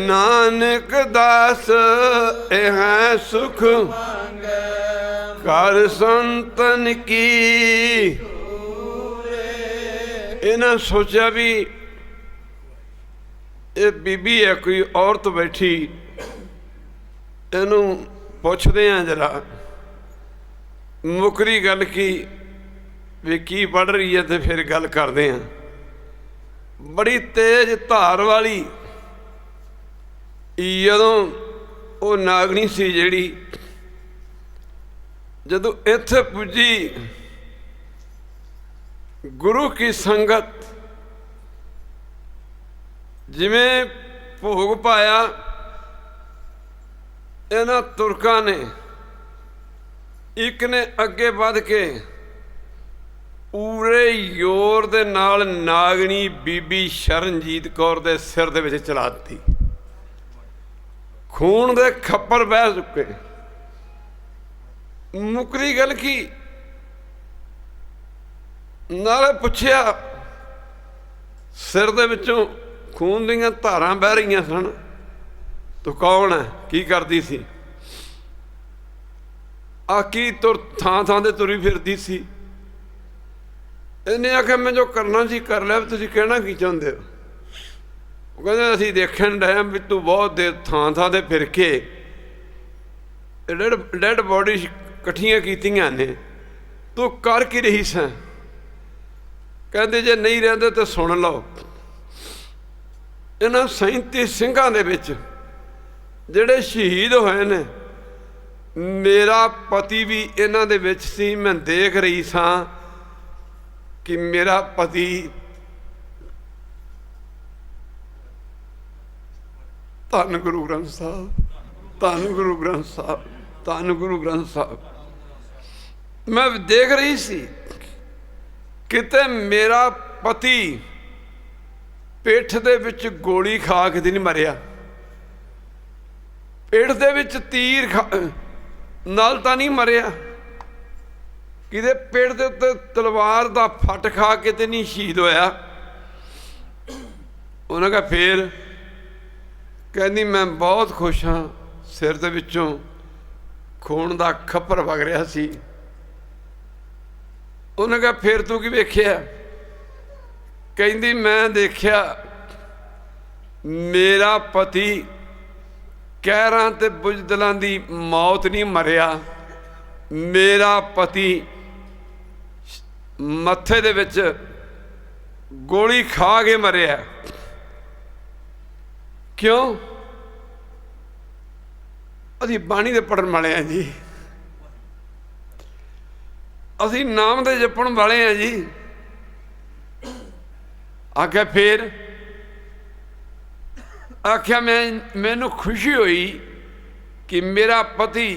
S1: नानक दास यह सुख कर संतन की। इन्हें सोचा भी ये बीबी है कोई औरत बैठी इनू पुछदे हैं जरा मुकरी गल की भी की पढ़ रही है तो फिर गल करते हैं। बड़ी तेज धार वाली जदों वो नागनी सी जिहड़ी जदों इत्थे पुजी गुरु की संगत जिमें भोग पाया इन्हां तुरकां ने एक ने अगे बढ़ के पूरे जोर दे नाल नागनी बीबी शरणजीत कौर दे सिर दे विच चला दी। खून दे खप्पर बह चुके। मुकरी गल की नाले पुछया सिर दे विचों खून दीयां धारां बह रही सन तो कौन है की करदी सी आकी तुर थां थां ते तुरी फिरदी सी। इन्हें आख्या मैं जो करना सी कर लिया तुसीं कहना की चाहुंदे हो। कहते असीं देखण डए भी तू बहुत देर थां थां ते फिर के डैड बॉडी इकट्ठियां कीतियां ने तू कर की रही सैं। कहते जे नहीं रहिंदे तो सुन लो इन्हां 37 सिंघां दे विच जिहड़े शहीद होए ने मेरा पति भी इन्हां दे विच सी। मैं देख रही सां कि मेरा पति धन गुरु ग्रंथ साहब धन गुरु ग्रंथ साहब धन गुरु ग्रंथ साहब मैं देख रही सी किते मेरा पति पेठ दे विच गोली खा के नहीं मरिया। पेठ दे विच तीर नाल तां नहीं मरिया किते पेट दे उत्ते तलवार दा फट खा के ते नहीं शहीद होया। उन्हें कहा फिर कहनी मैं बहुत खुश हाँ सिर दे विचों खून दा खप्पर वग रहा सी। उन्हें कहा फिर तू की वेख्या। कहती मैं देखा मेरा पति कहरां ते बुजदलां दी मौत नहीं मरिया। मेरा पति मत्थे दे विच गोली खा के मरिया। क्यों असीं बाणी दे पढ़न वाले हैं जी असीं नाम दे जपण वाले हैं जी। आख्या फिर आख्या मैनू खुशी हुई कि मेरा पति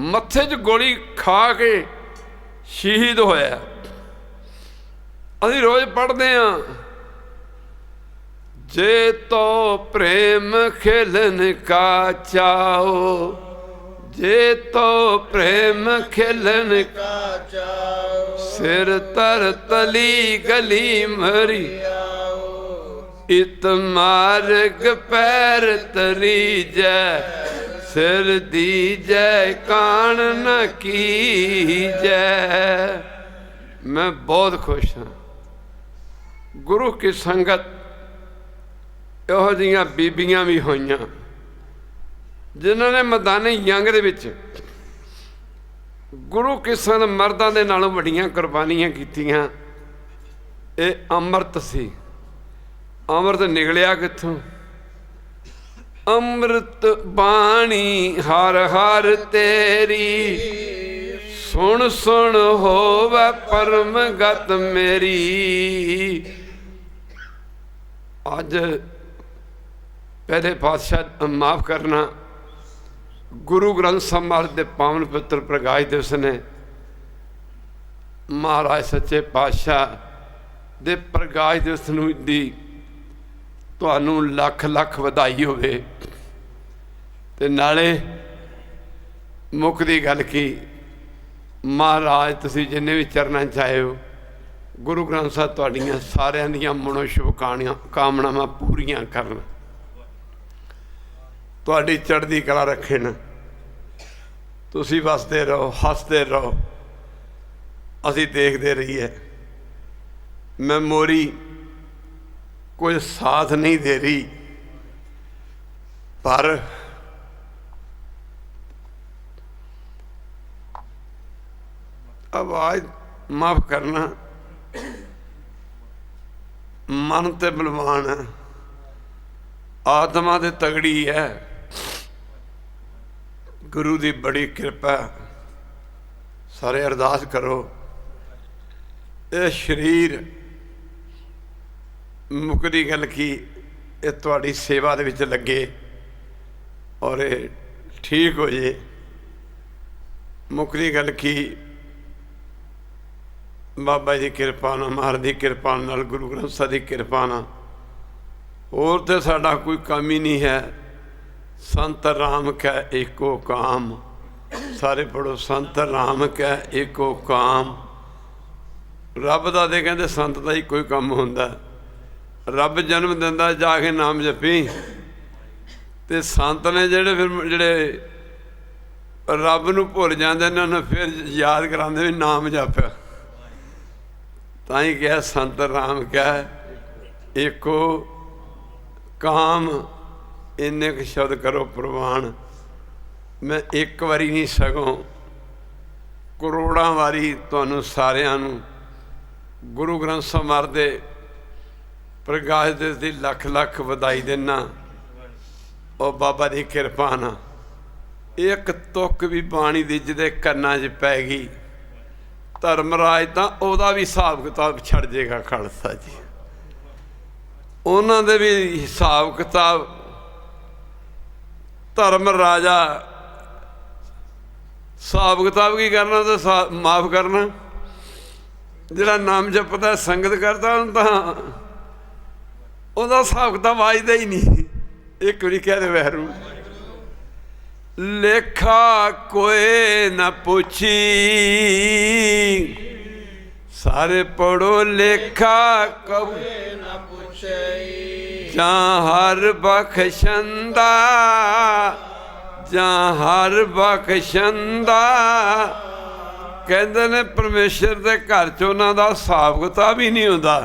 S1: मत्थे च गोली खा के शहीद होया। असीं रोज़ पढ़ते हैं जे तो प्रेम खिलन का चाओ, जे तो प्रेम खिलन का चाओ, सिर तर तली गली मरी, इत मार्ग पैर तरी जय, सिर दीजै कान न कीजै। मैं बहुत खुश हाँ, गुरु की संगत ਇਹੋ ਜਿਹੀਆਂ ਬੀਬੀਆਂ ਵੀ ਹੋਈਆਂ ਜਿਨ੍ਹਾਂ ਨੇ ਮੈਦਾਨੇ ਜੰਗ ਦੇ ਵਿੱਚ ਗੁਰੂ ਕਿਸਨ ਮਰਦਾਂ ਦੇ ਨਾਲੋਂ ਵੱਡੀਆਂ ਕੁਰਬਾਨੀਆਂ ਕੀਤੀਆਂ। ਇਹ ਅੰਮ੍ਰਿਤ ਸੀ। ਅੰਮ੍ਰਿਤ ਨਿਕਲਿਆ ਕਿੱਥੋਂ? ਅੰਮ੍ਰਿਤ ਬਾਣੀ ਹਰ ਹਰ ਤੇਰੀ, ਸੁਣ ਸੁਣ ਹੋਵੇ ਪਰਮ ਗਤ ਮੇਰੀ। ਅੱਜ पहले पातशाह माफ़ करना, गुरु ग्रंथ साहिब महाराज के पावन पवित्र प्रकाश दिवस ने महाराज सच्चे पातशाह दे प्रकाश दिवस दी तुहानू लख लख वधाई होवे। ते नाले मुक्कदी गल की महाराज तुसीं जिन्ने भी चरणा चाहे हो, गुरु ग्रंथ साहिब तुहाड़ियां सारियां दियां मनो शुभकामनावां पूरियां करन, तुहाडी चढ़दी कला रखे न, तुसीं वसदे रहो हसदे रहो, असीं देखते रहिए। मैं मोरी कोई साथ नहीं दे रही, पर आवाज माफ़ करना, मन ते बलवान है, आत्मा ते तगड़ी है। गुरु की बड़ी कृपा, सारे अरदास करो ये शरीर मुक्कदी गल की ये तुहाड़ी सेवा दे विच लगे और ये ठीक हो जाए। मुक्कदी गल की बाबा जी की कृपा नाल, महाराज की कृपा नाल, गुरु ग्रंथ साहिब की कृपा नाल होर तो साडा कोई काम ही नहीं है। संत राम कै एको काम, सारे पढ़ो संत राम कै एको काम। रब दा ते कहंदे संत दा ही कोई काम हुंदा, रब जन्म दिंदा जाके नाम जपी। ते संत ने जेड़े फिर जेड़े रब नूं भुल जांदे ने उन्हें फिर याद करांदे भी नाम जप। तां ही कहा संत राम कै एको काम, इन्ने क शब्द करो प्रवान। मैं एक बारी नहीं सगों करोड़ां वारी तुहानूं सारिआं नूं गुरु ग्रंथ साहिब महाराज दे प्रकाश दिवस दी लख लख वधाई देना। और बाबा दी किरपा नाल एक तुक भी बाणी दी जिहदे कन्नां 'च पै गई, धर्मराज तां ओहदा भी हिसाब किताब छड़ जाएगा। खालसा जी उन्हां दे भी हिसाब किताब, धर्म राजा हिसाब किताब की करना तो माफ़ करना। जिहड़ा नाम जपदा संगत करता तां ओहदा हिसाब किताब आजदा ही नहीं। एक बारी कह दे वैरू लेखा कोई न पूछी, सारे पढ़ो लेखा कोई न पूछे, जां हर बख्शंदा, जां हर बख्शंदा। कहते ने परमेश्वर के घर च उन्हां दा हिसाब किताब ही नहीं हुंदा।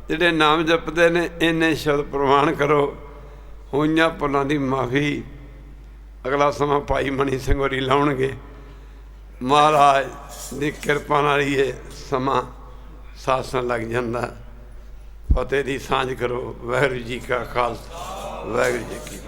S1: जिहड़े नाम जपदे ने इन्ने शब्द प्रवान करो। होइयां भुलां दी माफ़ी। अगला समा भाई मनी सिंह होरी लाउणगे। महाराज की किरपा नाल ही ये समा सासन लग जांदा। फतेह दी सांझ करो। वाहिगुरू जी का खालसा, वाहिगुरू जी की।